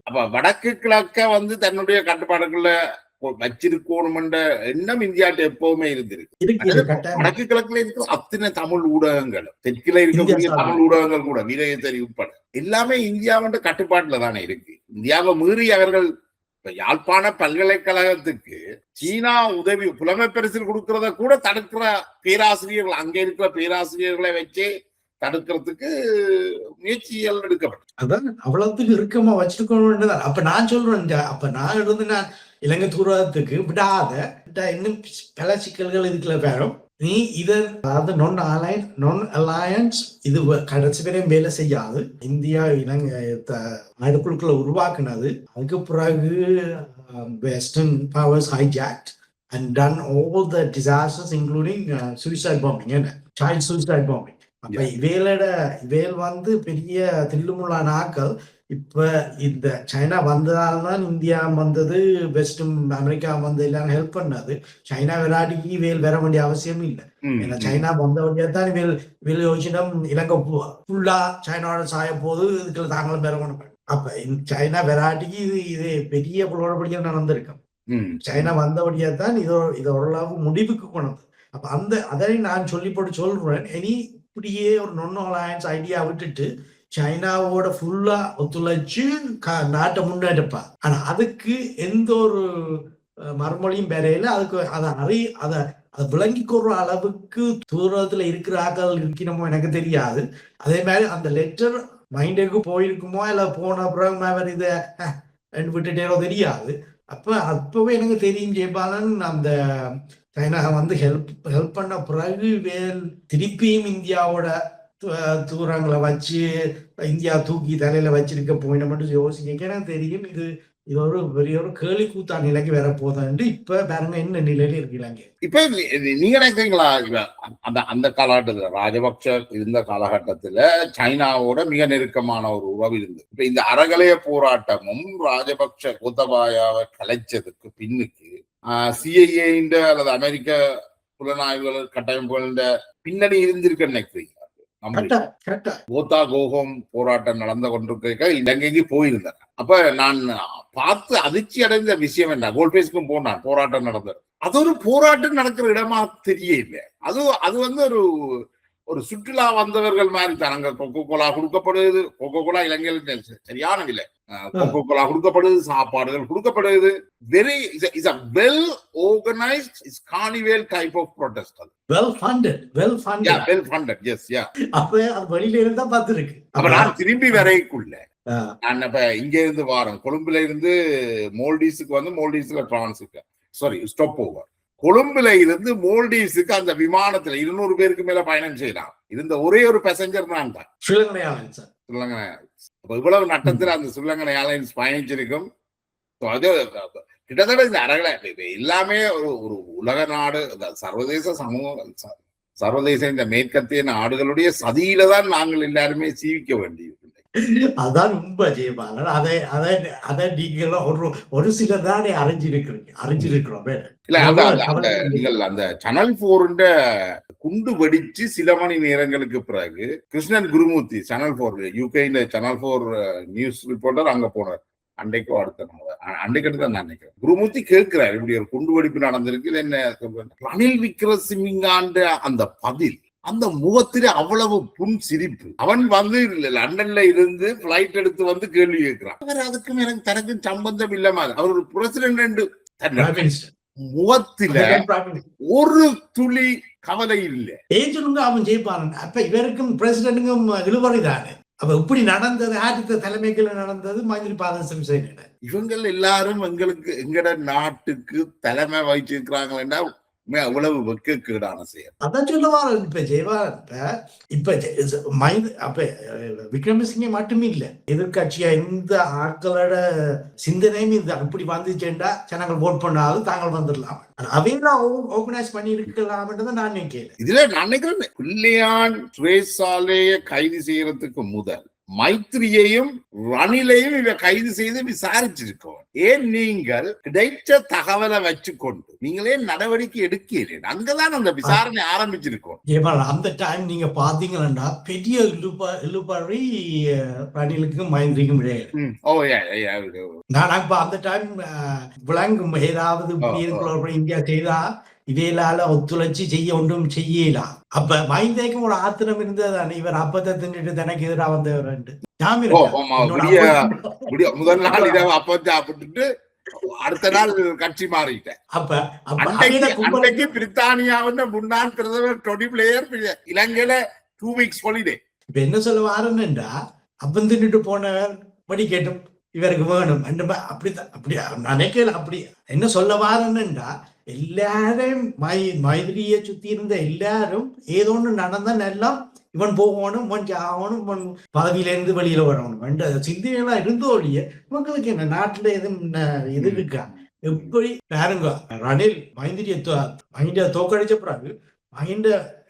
அப்ப வடக்கு கிழக்க வந்து தன்னுடைய கட்டுப்பாடுகள்ல வச்சிருக்கணும் என்ற எண்ணம் இந்தியாட்ட எப்பவுமே இருந்திருக்கு. வடக்கு கிழக்குல இருக்கிற அத்தனை தமிழ் ஊடகங்கள், தெற்குல இருக்கக்கூடிய தமிழ் ஊடகங்கள் கூட வீரத்தறி உட்பட எல்லாமே இந்தியாவோட கட்டுப்பாட்டுல தானே இருக்கு. இந்தியாவை மீறி அவர்கள் யாழ்ப்பாண பல்கலைக்கழகத்துக்கு சீனா உதவி புலமை பரிசில் கொடுக்கறத கூட தடுக்கிற பேராசிரியர்கள், அங்க இருக்கிற பேராசிரியர்களை வச்சு தடுக்கிறதுக்கு முயற்சிகள் எடுக்கப்படும். அதான் அவ்வளவுக்கு இறுக்கமா வச்சிருக்கணும். அப்ப நான் சொல்றேன், அப்ப நான் இருந்து நான் இலங்கை தூரத்துக்கு விடாத இன்னும் பல சிக்கல்கள் இதுக்குள்ள வேறும். நீ அதாவது நான் அலையன்ஸ் இது கடைசி வரையும் வேலை செய்யாது. இந்தியா இலங்கை நாடுகளுக்குள்ள உருவாக்குனது. அதுக்கு பிறகு western powers hijacked and done all the disasters including suicide bombing and child suicide bombing. அப்ப இவேல் வந்து பெரிய தில்லுமுள்ளா நாட்கள் இப்ப இந்த சைனா வந்ததால்தான் இந்தியா வந்தது, வெஸ்டும் அமெரிக்கா வந்து எல்லாரும் ஹெல்ப் பண்ணது. சைனா விளையாடிக்கு வேல் வர வேண்டிய அவசியம் இல்லை. ஏன்னா சைனா வந்த வழியா தான் வேல் யோசிடம் இலங்கை ஃபுல்லா சைனாவோட சாய போது இதுக்குள்ள தாங்களும் பெறணும். அப்ப சைனா விளையாட்டிக்கு இது பெரிய குளறுபடியா நடந்திருக்கும். சைனா வந்தபடியா தான் இதை ஓரளவு முடிவுக்கு கொண்டு. அப்ப அதை நான் சொல்லி போட்டு சொல்றேன். இனி இப்படியே ஒரு non-alliance ஐடியா விட்டுட்டு சைனாவோட ஃபுல்லா ஒத்துழைச்சு நாட்டை முன்னெடுப்பா. ஆனா அதுக்கு எந்த ஒரு மறுமொழியும் பெறையில அதுக்கு அதை விளங்கி கொள்ற அளவுக்கு தூரத்துல இருக்கிற ஆக்கள் இருக்கணுமோ எனக்கு தெரியாது. அதே மாதிரி அந்த லெட்டர் மைண்டுக்கு போயிருக்குமோ இல்ல போன அப்புறம் இதை விட்டுட்டேனோ தெரியாது. அப்பவே எனக்கு தெரியும் ஜெயபாலன் அந்த சைனா வந்து ஹெல்ப் பண்ண பிறகு திருப்பியும் இந்தியாவோட தூரங்களை வச்சு இந்தியா தூக்கி தலையில வச்சிருக்க போயின மட்டும் யோசிக்க எனக்கு தெரியும். இது ஒரு பெரிய ஒரு கேலி கூத்தா நிலைக்கு வேற போதாண்டு இப்ப பாருங்க என்ன நிலையில இருக்கிறாங்க. இப்ப நீங்க நினைக்கிறீங்களா அந்த காலகட்டத்துல ராஜபக்ச இருந்த காலகட்டத்துல சைனாவோட மிக நெருக்கமான ஒரு உறவு இருந்தது. இப்ப இந்த அறகலைய போராட்டமும் ராஜபக்ச கோத்தபாயாவை கலைச்சதுக்கு பின்னுக்கு சிஐஏ அல்லது அமெரிக்க புலனாய்வுகள் கட்டமைப்புகள் பின்னணி இருந்திருக்க நினைக்கிறீங்க? கோத்தா கோகம் போராட்டம் நடந்து கொண்டிருக்க இலங்கைக்கு போயிருந்தேன். அப்ப நான் பார்த்து அதிர்ச்சி அடைந்த விஷயம் என்ன, கோல்பேஸ்க்கும் போனான், போராட்டம் நடந்தது. அது ஒரு போராட்டம் நடக்கிற இடமா தெரியல. அது வந்து ஒரு சுற்றுலா வந்தவர்கள் மாதிரி தான். அங்க கொக்கோ கோலா கொடுக்கப்படுது, கொக்கோ கோலா இலங்கையில் சரியான விலை, கொக்கோ கோலா கொடுக்கப்படுது, சாப்பாடுகள் கொடுக்கப்படுது. Very is a well organized carnival type of protest. well funded yes yeah. அப்ப அது வெளியில இருந்தா பார்த்திருக்கு. அப்ப நான் திரும்பி வரைக்குள்ள நான் இப்ப இங்க இருந்து வாரம் கொழும்புல இருந்து மோல்டீவ்ஸுக்கு வந்து மோல்டீவ்ஸ்ல டிரான்ஸுக்கு ஸ்டாப் ஓவர். கொழும்புல இருந்து மோல்டீவ்ஸுக்கு அந்த விமானத்துல 200 பேருக்கு மேல பயணம் செய்யலாம். இருந்த ஒரே ஒரு பேசஞ்சர் நான் தான், ஸ்ரீலங்கன் ஏர்லைன்ஸ். இவ்வளவு நட்டத்துல அந்த ஸ்ரீலங்கன் ஏர்லைன்ஸ் பயணிச்சிருக்கும். அது கிட்டத்தட்ட இந்த அறகளை எல்லாமே ஒரு உலக நாடு, சர்வதேச சமூகம், சர்வதேச இந்த மேற்கத்திய நாடுகளுடைய சதியில தான் நாங்கள் எல்லாருமே சீவிக்க வேண்டியது. அதான் உண்மை ஜெயபாலன். அதை நீங்க ஒரு சில தானே அறிஞ்சிருக்கிறோம். நீங்கள் அந்த சேனல் 4 குண்டு வெடிச்சு சில மணி நேரங்களுக்கு பிறகு Krishnan Gurumurthy channel 4 UK channel 4 news reporter அங்க போனார். அன்றைக்கோ அன்றைக்கு தான் நான் நினைக்கிறேன். குருமூர்த்தி கேட்கிறார், இப்படி ஒரு குண்டு வெடிப்பு நடந்திருக்கு என்ன. ரணில் விக்ரமசிங்காண்ட அந்த பதில், அந்த முகத்திலே அவ்வளவு புன் சிரிப்பு. அவன் வந்து லண்டன்ல இருந்து பிளைட் எடுத்து வந்து கேள்வி கேட்கிறான். அவர் அதுக்கும் எனக்கு தனக்கும் சம்பந்தம் இல்லாம அவர் ஒரு பிரசிடென்ட் முகத்தில ஒரு துளி கவலை இல்லை. அவன் ஜெயிப்பான். அப்ப இவருக்கும் பிரசிடென்ட்டுக்கும் இழுவறைதானே. அப்ப இப்படி நடந்தது ஆதித்த தலைமைகள் நடந்தது மைத்ரிபால சிறிசேன. இவங்க எல்லாரும் எங்கட நாட்டுக்கு தலைமை வகிச்சிருக்கிறாங்கன்னா அவ்வளவு வெக்கேடான செயல். அதான் சொல்லுவாரு இப்ப ஜெயபாலன். இப்ப விக்ரமசிங்கே மட்டுமே இல்ல, எதிர்கட்சியா இந்த ஆட்களோட சிந்தனையும் இந்த அப்படி வந்துச்சேன்டா ஜனங்கள் ஓட் பண்ணாலும் தாங்கள் வந்துடலாம். அவையெல்லாம் ஆர்கனைஸ் பண்ணி இருக்கலாம்ன்றதை நான் நினைக்கிறேன். இதுல நான் நினைக்கிறேன் பிள்ளையான் சுரேசாலைய கைது செய்யறதுக்கு முதல் மைத்ரியையும் ரணிலையும் இவ கைது செய்து விசாரிச்சிருக்கோம். ஏன் நீங்கள் கிடைச்ச தகவலை வச்சுக்கொண்டு நீங்களே நடவடிக்கை எடுக்கிறீங்க? அங்கதான் அந்த விசாரணை ஆரம்பிச்சிருக்கோம். அந்த டைம் நீங்க பாத்தீங்கன்னா பெரிய இழுபறி ரணிலுக்கும் மைத்ரிக்கும் இடையே. நான் அந்த டைம் விளங்கும் ஏதாவது இந்தியா செய்தா இவையிலால ஒத்துழைச்சி செய்ய ஒன்றும் செய்யலாம். அப்ப மைந்தேக்கும் ஒரு ஆத்திரம் இருந்தது. இவர் அப்பத்தை தின்னுட்டு தனக்கு எதிராக வந்தவர் முதல் நாள் அப்பத்தை சாப்பிட்டுட்டு அடுத்த நாள் கட்சி மாறிட்டேன். அன்றைக்கு பிரித்தானியாவின் முன்னாள் பிரதமர் டொனி பிளேயர் இலங்கையில 2 weeks ஹாலிடே. இப்ப என்ன சொல்ல வாரன்னுண்டா, அப்பம் தின்னுட்டு போனவர் படி கேட்டும் இவருக்கு வேணும் அப்படி நினைக்கல. அப்படி என்ன சொல்ல வாரன்னுண்டா, எல்லாரும் மைத்ரியை சுத்தி இருந்த எல்லாரும் ஏதோ ஒன்று நடந்தா எல்லாம் இவன் போகணும், இவன் ஆகணும், இவன் பதவியில இருந்து வெளியில வரணும் என்ற சிந்தனைகளா இருந்தோடைய இவங்களுக்கு என்ன நாட்டுல இது இருக்கா? எப்படி பாருங்க, ரணில் மைந்திரிய தோக்கடிச்ச பிறகு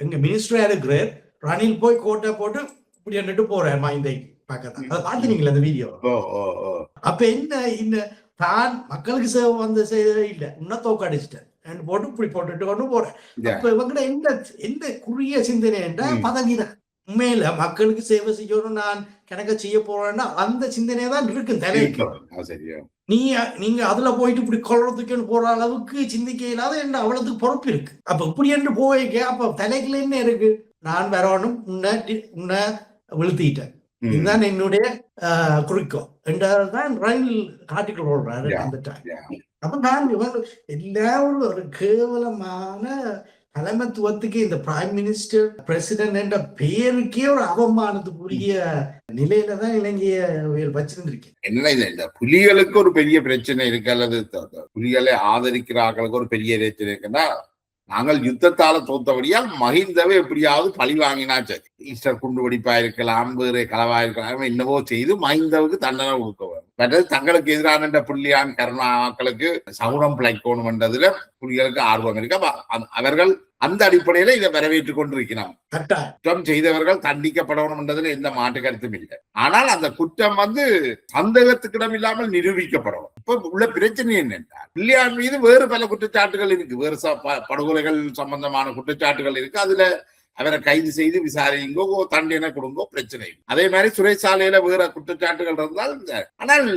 எங்க மினிஸ்டரா இருக்கிறார், ரணில் போய் கோட்டை போட்டு இப்படி போறார் மைந்தைக்கு. பார்க்கத்தான் அதை பார்த்துனீங்களா அந்த வீடியோ? அப்ப என்ன இந்த தான் மக்களுக்கு சேவை வந்து செய்யவே இல்லை, இன்னும் தோக்கடிச்சிட்டேன் போட்டு இப்படி போட்டுட்டு கொண்டு போறேன். அப்ப இவங்கட எந்த குறுகிய சிந்தனை என்ற பதவிதான். உண்மையில மக்களுக்கு சேவை செய்யணும், நான் கணக்க செய்ய போறேன்னா அந்த சிந்தனை தான் இருக்கு தலைக்கு. நீங்க அதுல போயிட்டு இப்படி கொள்றதுக்கு போற அளவுக்கு சிந்திக்க இல்லாத என்ன அவ்வளவுக்கு பொறுப்பு இருக்கு. அப்ப இப்படி என்று போய்க்க அப்ப தலைக்குல என்ன இருக்கு, நான் வரணும், உன்னை வீழ்த்திட்டேன், இதுதான் என்னுடைய குறிக்கோள் என்றதான் ரயில் காட்டிட்டு போடுறாரு அந்த டைம். அப்ப நான் எல்லாரும் ஒரு கேவலமான தலைமைத்துவத்துக்கு இந்த பிரைம் மினிஸ்டர் பிரசிடென்ட் என்ற பெயருக்கே ஒரு அவமானத்துக்குரிய நிலையில தான் இலங்கைய வச்சிருந்திருக்கேன். என்ன இந்த புலிகளுக்கு ஒரு பெரிய பிரச்சனை இருக்கு, அல்லது புலிகளை ஆதரிக்கிற ஆக்களுக்கு ஒரு பெரிய பிரச்சனை இருக்குன்னா, நாங்கள் யுத்தத்தால தோத்தபடியால் மஹிந்தவை எப்படியாவது பழி வாங்கினா சரி, ஈஸ்டர் குண்டு வெடிப்பா இருக்கலாம், வேறு களவா இருக்கலாம், என்னவோ செய்து மஹிந்தவுக்கு தண்டனை கொடுக்க வேண்டும். மற்றது தங்களுக்கு எதிரான புள்ளியான் கருணா மக்களுக்கு சகுனம் பிழைக்கணும் என்றதுல புலிகளுக்கு ஆர்வம் இருக்கு. அவர்கள் அந்த அடிப்படையில இதை வரவேற்றுக் கொண்டிருக்கிறார். குற்றம் செய்தவர்கள் தண்டிக்கப்படணும் என்றதுல எந்த மாற்று கருத்தும் இல்லை. ஆனால் அந்த குற்றம் சந்தேகத்துக்கிடம் இல்லாமல் நிரூபிக்கப்படணும். இப்ப உள்ள பிரச்சனை என்னென்றால், பிள்ளையார் மீது வேறு பல குற்றச்சாட்டுகள் இருக்கு, வேறு படுகொலைகள் சம்பந்தமான குற்றச்சாட்டுகள் இருக்கு. அதுல அவரை கைது செய்து விசாரிங்கோ, தண்டனை கொடுங்கோ, பிரச்சனை. அதே மாதிரி சிறைச்சாலையில வேற குற்றச்சாட்டுகள் இருந்தால், ஆனால்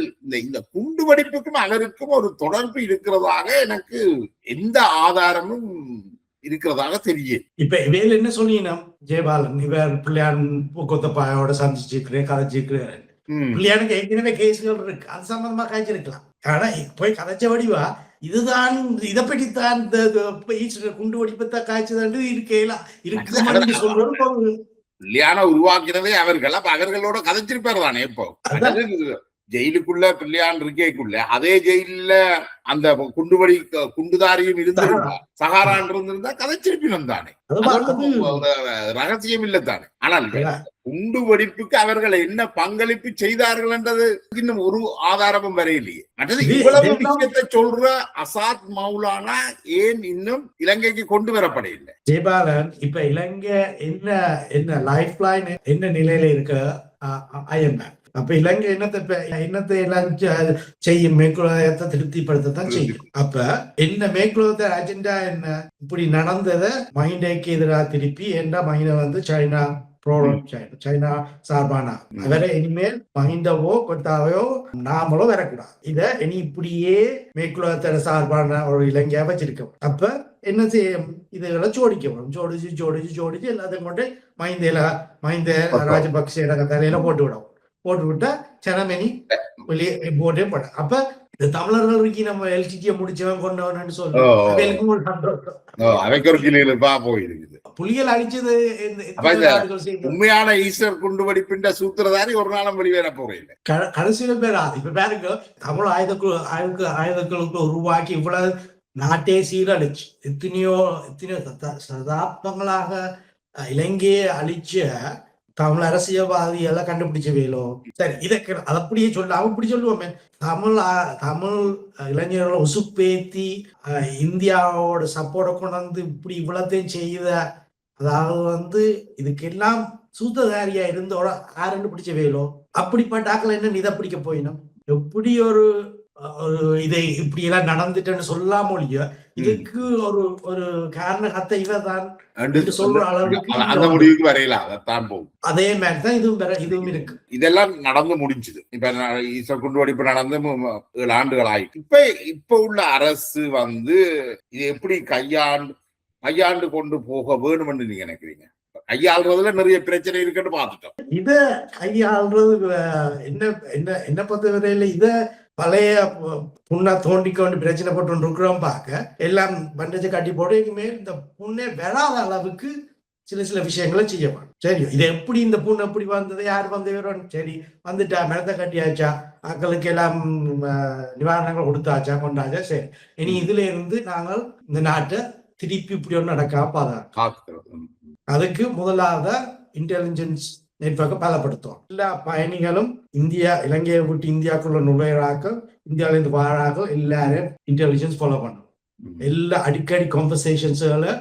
இந்த குண்டு வெடிப்புக்கும் அவருக்கும் ஒரு தொடர்பு இருக்கிறதாக எனக்கு எந்த ஆதாரமும் இருக்கிறதாக தெரியும். இப்ப இவையில என்ன சொன்னீங்கன்னா, ஜெயபாலன் இவர் பிள்ளையார் கொத்தப்பாயோட சந்திச்சிருக்கிறேன், கதைச்சிருக்கிறேன். பிள்ளையாருக்கு ஏற்கனவே கேஸ்கள் இருக்கு, அது சம்பந்தமா காய்ச்சிருக்கலாம். ஆனா போய் கதைச்ச வடிவா இதுதான், இதை பற்றித்தான் குண்டு வெடிப்பத்தான் காய்ச்சது இருக்கு சொல்றது. பிள்ளையான உருவாக்கினதே அவர்கள். அப்ப அவர்களோட கதைச்சிருப்பார் தானே. இப்போ ஜெயிலுக்குள்ள பிள்ளையான் இருக்கேக்குள்ள அதே ஜெயில அந்த குண்டுவடி குண்டுதாரியும் இருந்திருந்தா, சகாரான் இருந்திருந்தா கதைச்சிருப்பினம் தானே, ரகசியம் இல்லை தானே. ஆனால் குண்டு வெடிப்புக்கு அவர்கள் என்ன பங்களிப்பு செய்தார்கள் என்றது இன்னும் ஒரு ஆதாரமும் வரையிலேயே. மற்றது இவ்வளவு விஷயத்தை சொல்ற அசாத் மௌலானா ஏன் இன்னும் இலங்கைக்கு கொண்டு வரப்படையில்லை? ஜெயபாலன் இப்ப இலங்கை என்ன லைஃப் லைன் என்ன நிலையில இருக்க IMF. அப்ப இலங்கை என்னத்தை எல்லாம் செய்யும், மேற்குலகத்தை திருப்திப்படுத்தத்தான் செய்யும். அப்ப என்ன மேற்குலகத்தை அஜெண்டா என்ன, இப்படி நடந்ததை மஹிந்தக்கு எதிராக திருப்பி என்ன மஹிந்த சைனா சைனா சார்பானா அவரை இனிமேல் மஹிந்தவோ கொத்தாவையோ நாமளோ வரக்கூடாது, இத இனி இப்படியே மேற்குலகத்தோட சார்பான ஒரு இலங்கையா வச்சிருக்க. அப்ப என்ன செய்யும், இதுகளை ஜோடிக்க ஜோடிச்சு எல்லாத்தையும் கொண்டு மஹிந்த ராஜபக்சே தலையில போட்டு விட்டா ஜனமணி வெளியே போட்டே போட. அப்ப இந்த தமிழர்கள் இருக்கி நம்ம எல்டிடியை முடிச்சவன் கொண்டவன் சொல்லுவோம், புலிகள் அடிச்சது உண்மையான ஈஸ்டர் குண்டு வெடிப்பின் சூத்திரதாரி ஒரு நாளும் வெளியேற போறேன் கடைசியில பேரா. இப்ப பாருங்க, தமிழ் ஆயுதங்களுக்கு உருவாக்கி இவ்வளவு நாட்டே சீரழிச்சு எத்தனையோ சதாப்தங்களாக இலங்கையை அழிச்ச தமிழ் அரசியல்வாதிகளை கண்டுபிடிச்சவையிலோ சரி, இதை அதை அப்படியே அவன் இப்படி சொல்லுவோமே, தமிழ் இளைஞர்களை உசுப்பேத்தி இந்தியாவோட சப்போர்ட்டை கொண்டு இப்படி இவ்வளத்தையும் செய்த, அதாவது இதுக்கெல்லாம் சூத்ததாரியா இருந்தோட யாருன்னு பிடிச்சவையிலோ அப்படிப்பட்ட ஆக்களை என்ன இதை பிடிக்க போயினோம். எப்படி ஒரு இதை இப்படி எல்லாம் நடந்துட்டேன்னு சொல்லாம ஒழிய இதுக்கு ஒரு காரண கத்தை இவதான் சொல்ற அளவுக்கு அந்த முடிவுக்கு வரையில அதைத்தான் போகும். அதே மாதிரிதான் இதுவும் இருக்கு. இதெல்லாம் நடந்து முடிஞ்சுது. இப்ப ஈஸ்டர் குண்டு வெடிப்பு நடந்து 7 ஆண்டுகள் ஆயிட்டு. இப்ப உள்ள அரசு இது எப்படி கையாண்டு கொண்டு போக வேணும் என்று நீங்க நினைக்கிறீங்க? கையாளுறதுல நிறைய பிரச்சனை இருக்குன்னு பார்த்துட்டோம். இத கையாளுறது என்ன பொறுத்தவரையில இத பழைய புண்ணை தோண்டிக்கொண்டு பிரச்சனை போட்டு இருக்கிறோம் பார்க்க எல்லாம் பண்டேஜை கட்டி போடுமே இந்த புண்ணே வராத அளவுக்கு சில விஷயங்களை செய்யணும். சரி, இது எப்படி இந்த புண்ணு எப்படி வந்தது, யார் வந்தவரும் சரி வந்துட்டா, மரத்தை கட்டியாச்சா, மக்களுக்கு எல்லாம் நிவாரணங்கள் கொடுத்தாச்சா, கொண்டாச்சா, சரி இனி இதுல இருந்து நாங்கள் இந்த நாட்டை திருப்பி இப்படி ஒன்று நடக்காம பாதுகாக்கிறோம். அதுக்கு முதலாவது இன்டெலிஜென்ஸ் நெட்வொர்க்கை பலப்படுத்தும். எல்லா பயணிகளும் இலங்கையை விட்டு இந்தியாவுக்குள்ள நுழையிறாக்கள், இந்தியாவிலிருந்து வாழாக்கள் எல்லாரும் இன்டெலிஜென்ஸ் ஃபாலோ பண்ணும். எல்லா அடிக்கடி கான்வர்சேஷன்ஸ்களை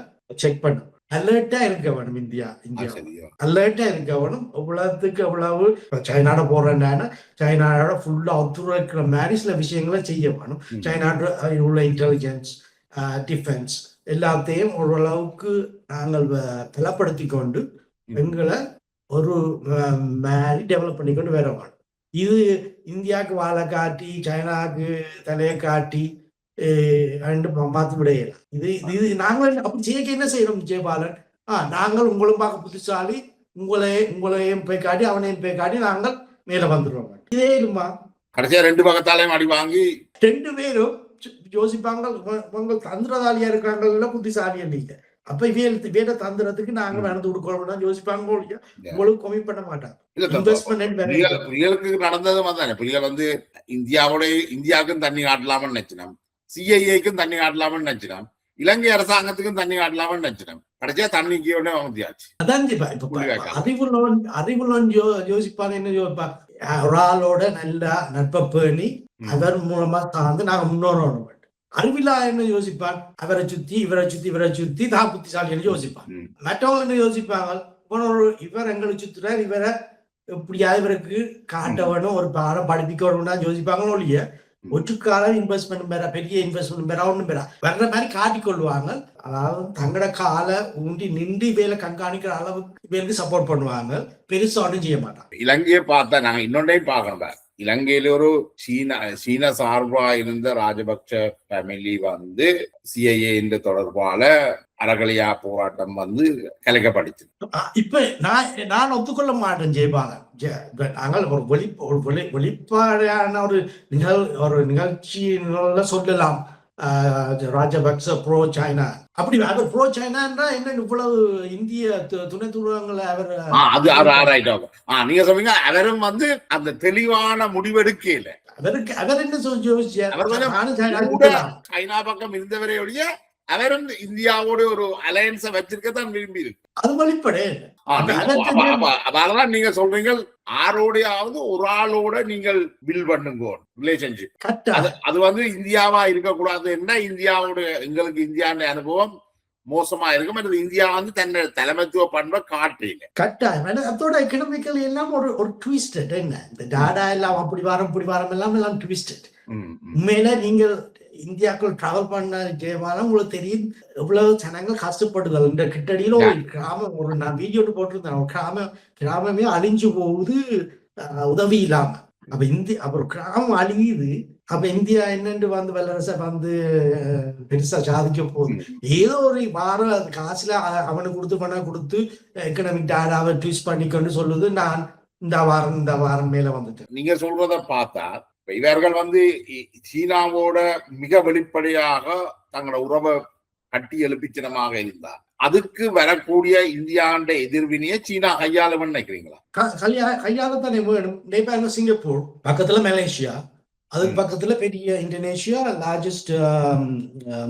செக் பண்ணும். அலர்ட்டா இருக்க வேணும். இந்தியா சரியா அலர்ட்டா இருக்க வேணும். எவ்வளவுக்கு எவ்வளவு சைனாட போறேன்னா சைனாவோட ஃபுல்லா ஒத்துழைக்கிற மாதிரி சில விஷயங்களை செய்ய வேணும். சைனாட உள்ள இன்டெலிஜென்ஸ், டிஃபென்ஸ் எல்லாத்தையும் ஓரளவுக்கு நாங்கள் பலப்படுத்தி கொண்டு எங்களை ஒரு மாதிரி டெவலப் பண்ணிக்கொண்டு வர வேணும். இது இந்தியாவுக்கு வாழை காட்டி சைனாவுக்கு தலையை காட்டி பார்த்து விடையலாம். இது நாங்கள் அப்படி செய்ய என்ன செய்யறோம் ஜெயபாலன்? நாங்கள் உங்களும் பார்க்க புத்திசாலி, உங்களையும் போய் காட்டி அவனையும் போய் காட்டி நாங்கள் மேல வந்துடுவோம். இதே இல்லமா கடைசியா 2 பக்கத்தாலையும் அடி வாங்கி 2 பேரும் யோசிப்பாங்க, உங்க தந்திரதாலியா இருக்காங்கல்ல, புத்திசாலியா இல்ல. அப்ப வேற தந்திரத்துக்கு நாங்க நடந்து கொடுக்கணும் யோசிப்பாங்க. உங்களுக்கு கம்மி பண்ண மாட்டாங்க. நடந்ததும் அதானே. புலிகள் வந்து இந்தியாவுக்கும் தண்ணி காட்டலாம்னு நினைச்சினோம், சிஐஏக்கும் தண்ணி காட்டலாம்னு நினைச்சினோம், இலங்கை அரசாங்கத்துக்கும் தண்ணி காட்டலாம்னு நினைச்சினோம். கடைசியா தண்ணிக்கு வந்தியாச்சு. அதான் அறிவுள்ளவன் யோசிப்பாங்க. என்ன யோசிப்பா? ஒரு ஆளோட நல்லா நட்பை பேணி அவர் மூலமா சார்ந்து நாங்க முன்னோரோட. அறிவில்லா என்ன யோசிப்பான்? அவரை சுத்தி இவரை சுத்தி தான் புத்திசாலி யோசிப்பான். மற்றவங்க என்ன யோசிப்பாங்க? இவர் எங்களை சுத்துறார், இவரை எப்படியாவது இவருக்கு காட்ட வேணும், ஒரு பாடம் படிப்பிக்க வேணும் யோசிப்பாங்களோ இல்லையா? ஒற்றுக்கால இன்வெஸ்ட்மெண்ட் பேரா, பெரிய இன்வெஸ்ட்மெண்ட் பேரா, ஒண்ணும் பேரா வர்ற மாதிரி காட்டிக்கொள்வாங்க. அதாவது தங்கட காலை ஊண்டி நின்று வேலை கண்காணிக்கிற அளவுக்கு பேருக்கு சப்போர்ட் பண்ணுவாங்க. பெருசா ஒன்றும் செய்ய மாட்டாங்க. இலங்கையை பார்த்தா நாங்க இன்னொன்றையும் பார்க்கணும். இலங்கையில ஒரு சீன சார்பா இருந்த ராஜபக்ச ஃபேமிலி வந்து சிஐஏ என்ற தொடர்பால அறகலையா போராட்டம் வந்து கலைக்கப்பட்டுச்சு. இப்ப நான் ஒத்துக்கொள்ள மாட்டேன் ஜெயபாலன். நாங்கள் ஒரு வெளிப்பாடான ஒரு நிகழ்ச்சி சொல்லலாம். ராஜபக்ச ப்ரோ சைனா, அப்படி அவர் ப்ரோ சைனான்றா என்ன? இவ்வளவு இந்திய துணை தூதரங்களை அவர் நீங்க சொல்றீங்க. அவரும் வந்து அந்த தெளிவான முடிவெடுக்கல. அவர் என்ன சைனா பக்கம் இருந்தவரையோடைய அவரும் இந்தியாவோட ஒரு அலையன்ஸை வச்சிருக்கத்தான் விரும்பி இருக்கு. அது வெளிப்படே. அதனாலதான் நீங்க சொல்றீங்க, ஆரோடையாவது ஒரு ஆளோட நீங்கள் பில் பண்ணுங்க ரிலேஷன்ஷிப். அது வந்து இந்தியாவா இருக்கக்கூடாது. என்ன இந்தியாவோட எங்களுக்கு இந்தியாவுடைய அனுபவம் மோசமா இருக்கும். அல்லது இந்தியா வந்து தன்னை தலைமைத்துவ பண்பை காட்டுறீங்க. கட்டாயம் அதோட எக்கனாமிக்கல் எல்லாம் ஒரு ட்விஸ்டட். என்ன இந்த டாடா எல்லாம் அப்படி வாரம் எல்லாம் ட்விஸ்டட். உண்மையில நீங்கள் இந்தியாவுக்குள் டிராவல் பண்ண ஜெயமானம் உங்களுக்கு தெரியும் எவ்வளவு ஜனங்கள் கஷ்டப்படுதல். இந்த கிட்டடியில ஒரு கிராமம், நான் வீடியோ போட்டிருந்தேன், ஒரு கிராமமே அழிஞ்சு போகுது உதவி இல்லாம. அப்ப ஒரு கிராமம் அழியுது. அப்ப இந்தியா என்னன்னு வந்து வல்லரசை வந்து பெருசா சாதிக்க போகுது. ஏதோ ஒரு வாரம் காசுல அவனுக்கு கொடுத்து எக்கனாமிக் டாடாவை ட்விஸ்ட் பண்ணிக்கொண்டு சொல்லுது, நான் இந்த வாரம் மேல வந்துட்டேன். நீங்க சொல்றத பார்த்தா இவர்கள் வந்து சீனாவோட மிக வெளிப்படையாக தங்களோட உறவை கட்டி எழுப்பிச்சனமாக இருந்தார். அதுக்கு வரக்கூடிய இந்தியாண்ட எதிர்வினையை சீனா கையாளவன்னு நினைக்கிறீங்களா? கையாளத்தானே வேணும். சிங்கப்பூர் பக்கத்துல மலேசியா, அதுக்கு பக்கத்துல பெரிய இந்தோனேஷியா, லார்ஜஸ்ட்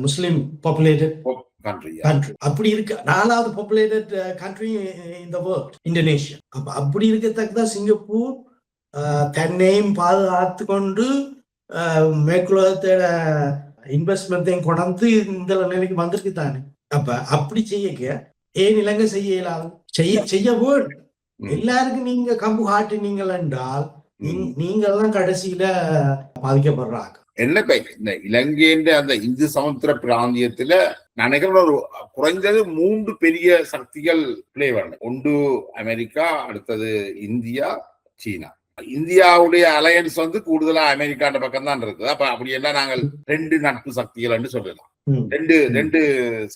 முஸ்லிம் பாப்புலேட்டட் கண்ட்ரி. அப்படி இருக்கு 4வது populated country in the world Indonesia. அப்படி இருக்கத்தக்கதான் சிங்கப்பூர் தன்னையும் பாதுகாத்து கொண்டு மேற்குலகத்தோட இன்வெஸ்ட்மெண்ட்டையும் கொண்டு இந்த நிலைக்கு வந்திருக்கு தானே. அப்படி செய்ய ஏன் இலங்கை செய்யலாம்? செய்ய வேணும். எல்லாருக்கும் நீங்க கம்பு காட்டினீங்கள் என்றால் நீங்கள்தான் கடைசியில பாதிக்கப்படுறாங்க. என்ன இந்த இலங்கையின் அந்த இந்து சமுத்திர பிராந்தியத்துல நினைக்கிற ஒரு குறைந்தது 3 பெரிய சக்திகள் பிளே பண்ண. ஒன்று அமெரிக்கா, அடுத்தது இந்தியா, சீனா. இந்தியாவுடைய அலையன்ஸ் வந்து கூடுதலா அமெரிக்காண்ட பக்கம் தான் இருக்குது. அப்ப அப்படி என்ன நாங்கள் 2 நட்பு சக்திகள் சொல்லலாம். ரெண்டு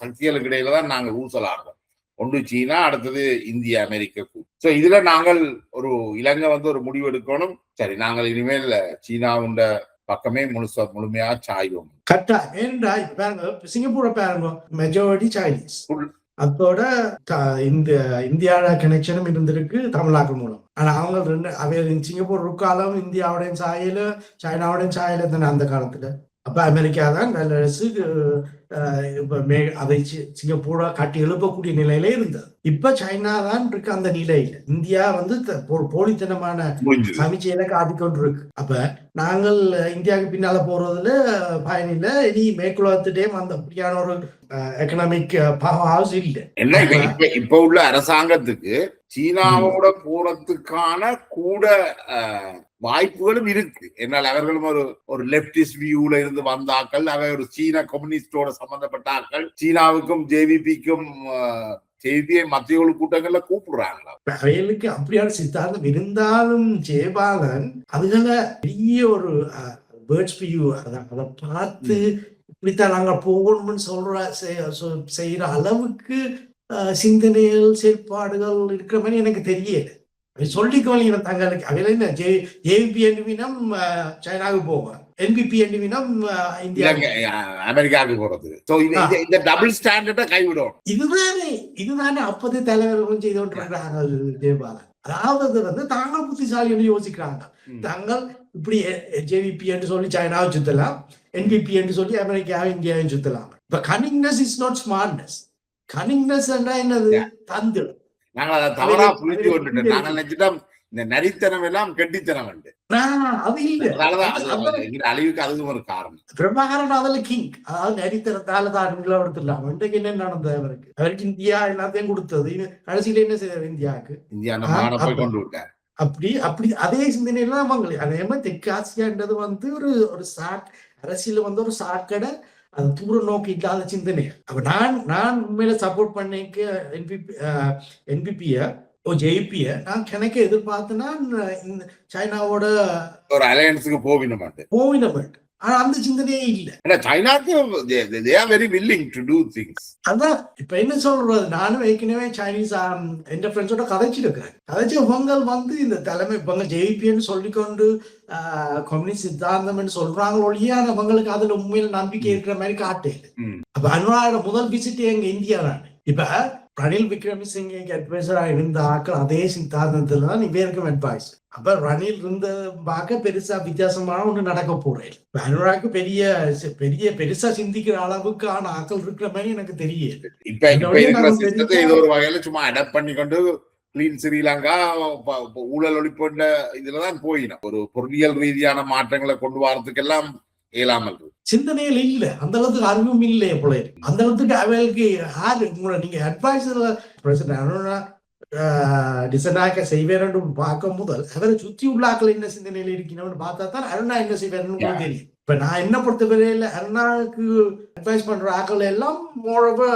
சக்திகளுக்கு இடையில தான் நாங்கள் ஊசலாடுறோம். ஒன்று சீனா, அடுத்தது இந்தியா, அமெரிக்கா. சோ இதுல நாங்கள் ஒரு இலங்கை வந்து ஒரு முடிவு எடுக்கணும். சரி, நாங்கள் இனிமேல் சீனாவுண்ட பக்கமே முழுமையா சாய்வோம். கரெக்டா. ஏன்டா சிங்கப்பூரை பாருங்க, மெஜாரிட்டி சைனீஸ். அதோட இந்தியாவோட கனெக்ஷனும் இருந்திருக்கு தமிழ்நாட்டு மூலம். ஆனா அவங்க சிங்கப்பூர் காலம் இந்தியாவுடைய சாயல, சைனாவுடைய சாயல தானே அந்த காலத்துல. அப்ப அமெரிக்கா தான் வல்லரசு அதை சிங்கப்பூரா காட்டி எழுப்பக்கூடிய நிலையில இருந்தது. இப்ப சைனா தான் இருக்கு அந்த நிலையில. இந்தியா வந்து போலித்தனமான சமிச்சையில காட்டிக்கொண்டு இருக்கு. அப்ப நாங்கள் இந்தியாவுக்கு பின்னால போறதுல பயனில்லை. இனி மேற்குலகத்திட்டே அந்த அப்படியான ஒரு எக்கனாமிக் பவர் ஹவுஸ் இல்லை. என்ன இப்ப உள்ள அரசாங்கத்துக்கு சீனாவோட போறதுக்கான கூட வாய்ப்புகளும் இருக்கு. என்னால் அவர்களும் ஒரு லெப்டிஸ்ட் வியூல இருந்து வந்தாக்கள், அவர் ஒரு சீன கம்யூனிஸ்டோட சம்பந்தப்பட்ட ஆக்கள் சீனாவுக்கும் ஜேவிபிக்கும் செய்தியை மத்திய கூட்டங்கள்ல கூப்பிடுறாங்களா? அவைகளுக்கு அப்படியான சித்தாந்தம் இருந்தாலும் ஜெயபாலன் அதுகளை பெரிய ஒரு பேர்ட்ஸ் வியூ அதை பார்த்து இப்படித்தான் நாங்க போகணும்னு செய்யற அளவுக்கு சிந்தனைகள் செயற்பாடுகள் இருக்கிற மாதிரி எனக்கு தெரியல. சொல்லிக்கோங்க தங்களுக்கு அவையில என்ன ஜேவிபி அனுவினம் சைனாவுக்கு போவாங்க, என்பிபி அனுவினம் இந்தியா அமெரிக்காவுக்கு போறது. இந்த டபுள் ஸ்டாண்டர்ட கைவிடும். இதுதானே அப்போதைய தலைவர்களும் செய்து கொண்டிருக்கிறாங்க ஜெயபாலன். அதாவது வந்து தாங்கள் புத்திசாலி என்று யோசிக்கிறாங்க. தாங்கள் இப்படி ஜேவிபி என்று சொல்லி சைனாவை சுத்தலாம், என்பிபி என்று சொல்லி அமெரிக்காவை இந்தியாவை சுத்தலாம். இப்ப cunningness is not smartness. Cunningness என்னது? தந்திரம். நாங்கள் அதை தவறா புரிஞ்சு கொண்டுட்டோம். நாங்கள் நினைச்சிட்டோம் இந்த நரித்தனம் எல்லாம் கெட்டித்தனம் உண்டு. அது இல்ல, அழிவுக்கு அதுவும் ஒரு காரணம். பிரபாகரன் அதுல கிங், அதாவது நரித்தனத்தால தான் நிலவரத்தில்லாம் இன்றைக்கு என்ன நடந்தது? அவருக்கு இந்தியா எல்லாத்தையும் கொடுத்தது, கடைசியில என்ன செய்தார் இந்தியாவுக்கு? இந்தியா கொண்டு விட்டார். அப்படி அதே சிந்தனையில அவங்களே அதே மாதிரி தெற்காசியான்றது வந்து ஒரு அரசியல் வந்து ஒரு சாக்கடை, அது தூர நோக்கி இல்லாத சிந்தனை. அப்ப நான் உண்மையில சப்போர்ட் பண்ணிக்க என்பிபிய ஜெயிப்பிய நான் கணக்கு எதிர்பார்த்தேன்னா இந்த சைனாவோட ஒரு அலையன்ஸுக்கு போவின ஆனா அந்த சிந்தனையே இல்ல. சைனாக்கு they are very willing to do things. அதான் இப்ப என்ன சொல்றது, நானும் ஏற்கனவே சைனீஸ் எந்த ஃப்ரெண்ட்ஸோட கதைச்சிருக்கிறேன். இவங்க வந்து இந்த தலைமை இவங்க ஜெயிப்பின்னு சொல்லிக்கொண்டு கம்யூனிஸ்ட் சித்தாந்தம் சொல்றாங்க ஒழிய அவங்களுக்கு அதுல உண்மையில நம்பிக்கை இருக்கிற மாதிரி காட்டல. அப்ப அனுராக முதல் விசிட் எங்க இந்தியா தான். இப்ப ரணில் விக்ரமசிங்கே அட்வைசரா இருந்த ஆக்கள் அதே சித்தாந்தத்துல தான் இவருக்கும் அட்வைஸ். அப்ப ரணில் இருந்த பார்க்க பெருசா வித்தியாசமான ஒண்ணு நடக்க போறேன். அனுராக்கு பெருசா சிந்திக்கிற அளவுக்கான ஆக்கள் இருக்கிற மாதிரி எனக்கு தெரியுது. இப்ப ஒரு வகையில சும்மா அடாப்ட் பண்ணிக்கொண்டு கிளீன் ஸ்ரீலங்கா ஊழல் ஒழிப்புன்ற இதுலதான் போயிடும். ஒரு பொருளியல் ரீதியான மாற்றங்களை கொண்டு வரதுக்கு எல்லாம் இயலாமல் சிந்தனைகள் இல்ல, அந்த அளவுக்கு அறிவும் இல்லை போல. அந்த அளவுக்கு அவைகளுக்கு யாரு நீங்க அட்வைசர் டிசனாக்க செய்வேன்னு பார்க்கும் முதல் அவரை சுத்தி உள்ள ஆக்கள் என்ன சிந்தனையில இருக்கணும்னு பார்த்தா தான் அருணா என்ன செய்வேன்னு தெரியும். இப்ப நான் என்ன பொறுத்தவரையில அருணாவுக்கு அட்வைஸ் பண்ற ஆக்கள் எல்லாம் மோரவ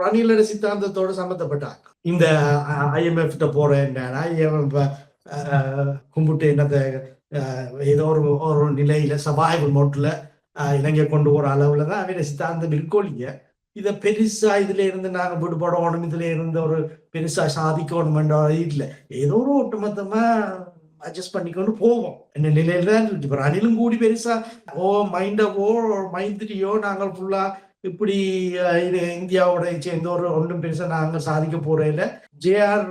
ரணிலோட சித்தாந்தத்தோட சம்பந்தப்பட்டாங்க. இந்த IMF போறேன் கும்பிட்டு என்னத்தை ஏதோ ஒரு நிலையில சர்வைவல் மோட்ல இலங்கை கொண்டு போற அளவுலதான் அவரை சித்தாந்தம் இருக்கோலிங்க. இதை பெருசா இதுல இருந்து நாங்க விடுபடணும், இதுல இருந்து ஒரு பெருசா சாதிக்கணும் இல்ல, ஏதோ ஒரு ஒட்டுமொத்தமா அட்ஜஸ்ட் பண்ணிக்கொண்டு போவோம் என்ன நிலையில தான் இருக்கு. இப்ப ரணிலும் கூடி பெருசா மைண்டவோ மைத்திரியோ நாங்கள் ஃபுல்லா இப்படி இந்தியாவோட சேர்ந்த ஒன்றும் பெருசா நாங்க சாதிக்க போறதில்ல. JR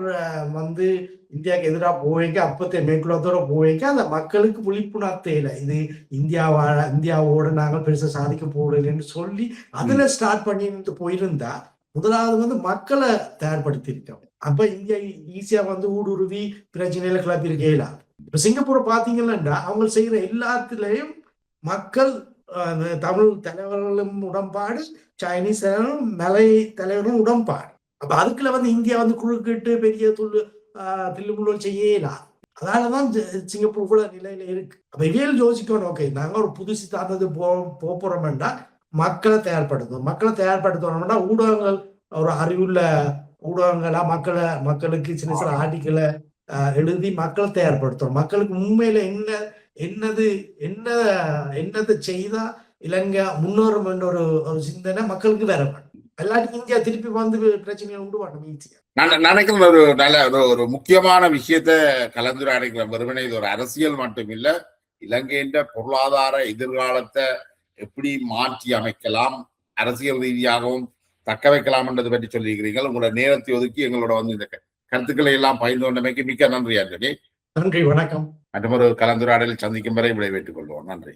வந்து இந்தியாவுக்கு எதிராக போவைக்க அப்பத்தே மேற்குலத்தோட போவைக்க அந்த மக்களுக்கு விழிப்புணர்த்தையில இது இந்தியாவோட நாங்கள் பெருசா சாதிக்க போறதில்லைன்னு சொல்லி அதுல ஸ்டார்ட் பண்ணிட்டு போயிருந்தா முதலாவது வந்து மக்களை தயார்படுத்திருக்கோம். அப்ப இந்தியா ஈஸியா வந்து ஊடுருவி பிரச்சனையில கிளப்பிருக்கேலாம். இப்ப சிங்கப்பூரை பாத்தீங்கன்னா அவங்க செய்யற எல்லாத்துலயும் மக்கள் தமிழ் தலைவர்களும் உடன்பாடு, சைனீஸ் மலை தலைவர்களும் உடன்பாடு. அப்ப அதுக்குள்ள வந்து இந்தியா வந்து குறுக்கிட்டு பெரிய தில்லுமுள்ளல் செய்யலாம். அதனாலதான் சிங்கப்பூர் கூட நிலையில இருக்கு. அப்ப இவையில் யோசிக்கணும், ஓகே நாங்க ஒரு புது சித்தாந்தது போறோம்னா மக்களை தயார்படுத்தணும்னா ஊடகங்கள் ஒரு அறிவுள்ள ஊடகங்களா மக்களுக்கு சின்ன சில ஆர்டிக்கலை எழுதி மக்களை தயார்படுத்தணும். மக்களுக்கு உண்மையில என்னதை செய்தா இலங்கை முன்னோரும் என்ற ஒரு சிந்தனை மக்களுக்கு வேற எல்லாருக்கும் இந்தியா திருப்பி வந்து பிரச்சனையை உண்டு பண்ணணும் ஈஸியா. நான் நினைக்கிறேன் ஒரு முக்கியமான விஷயத்த கலந்துரையாடுகிற வெறுமனே இது ஒரு அரசியல் மட்டும் இல்ல, இலங்கையின் பொருளாதார எதிர்காலத்தை எப்படி மாற்றி அமைக்கலாம், அரசியல் ரீதியாகவும் தக்க வைக்கலாம் என்றதை பற்றி சொல்லியிருக்கிறீர்கள். உங்களோட நேரத்தை ஒதுக்கி எங்களோட வந்து இந்த கருத்துக்களை எல்லாம் பகிர்ந்து கொண்டமைக்கு மிக்க நன்றி ஆண்டனி. நன்றி, வணக்கம். மற்றொரு கலந்துரையாடலில் சந்திக்கும் வரை விடைபெற்றுக் கொள்வோம். நன்றி.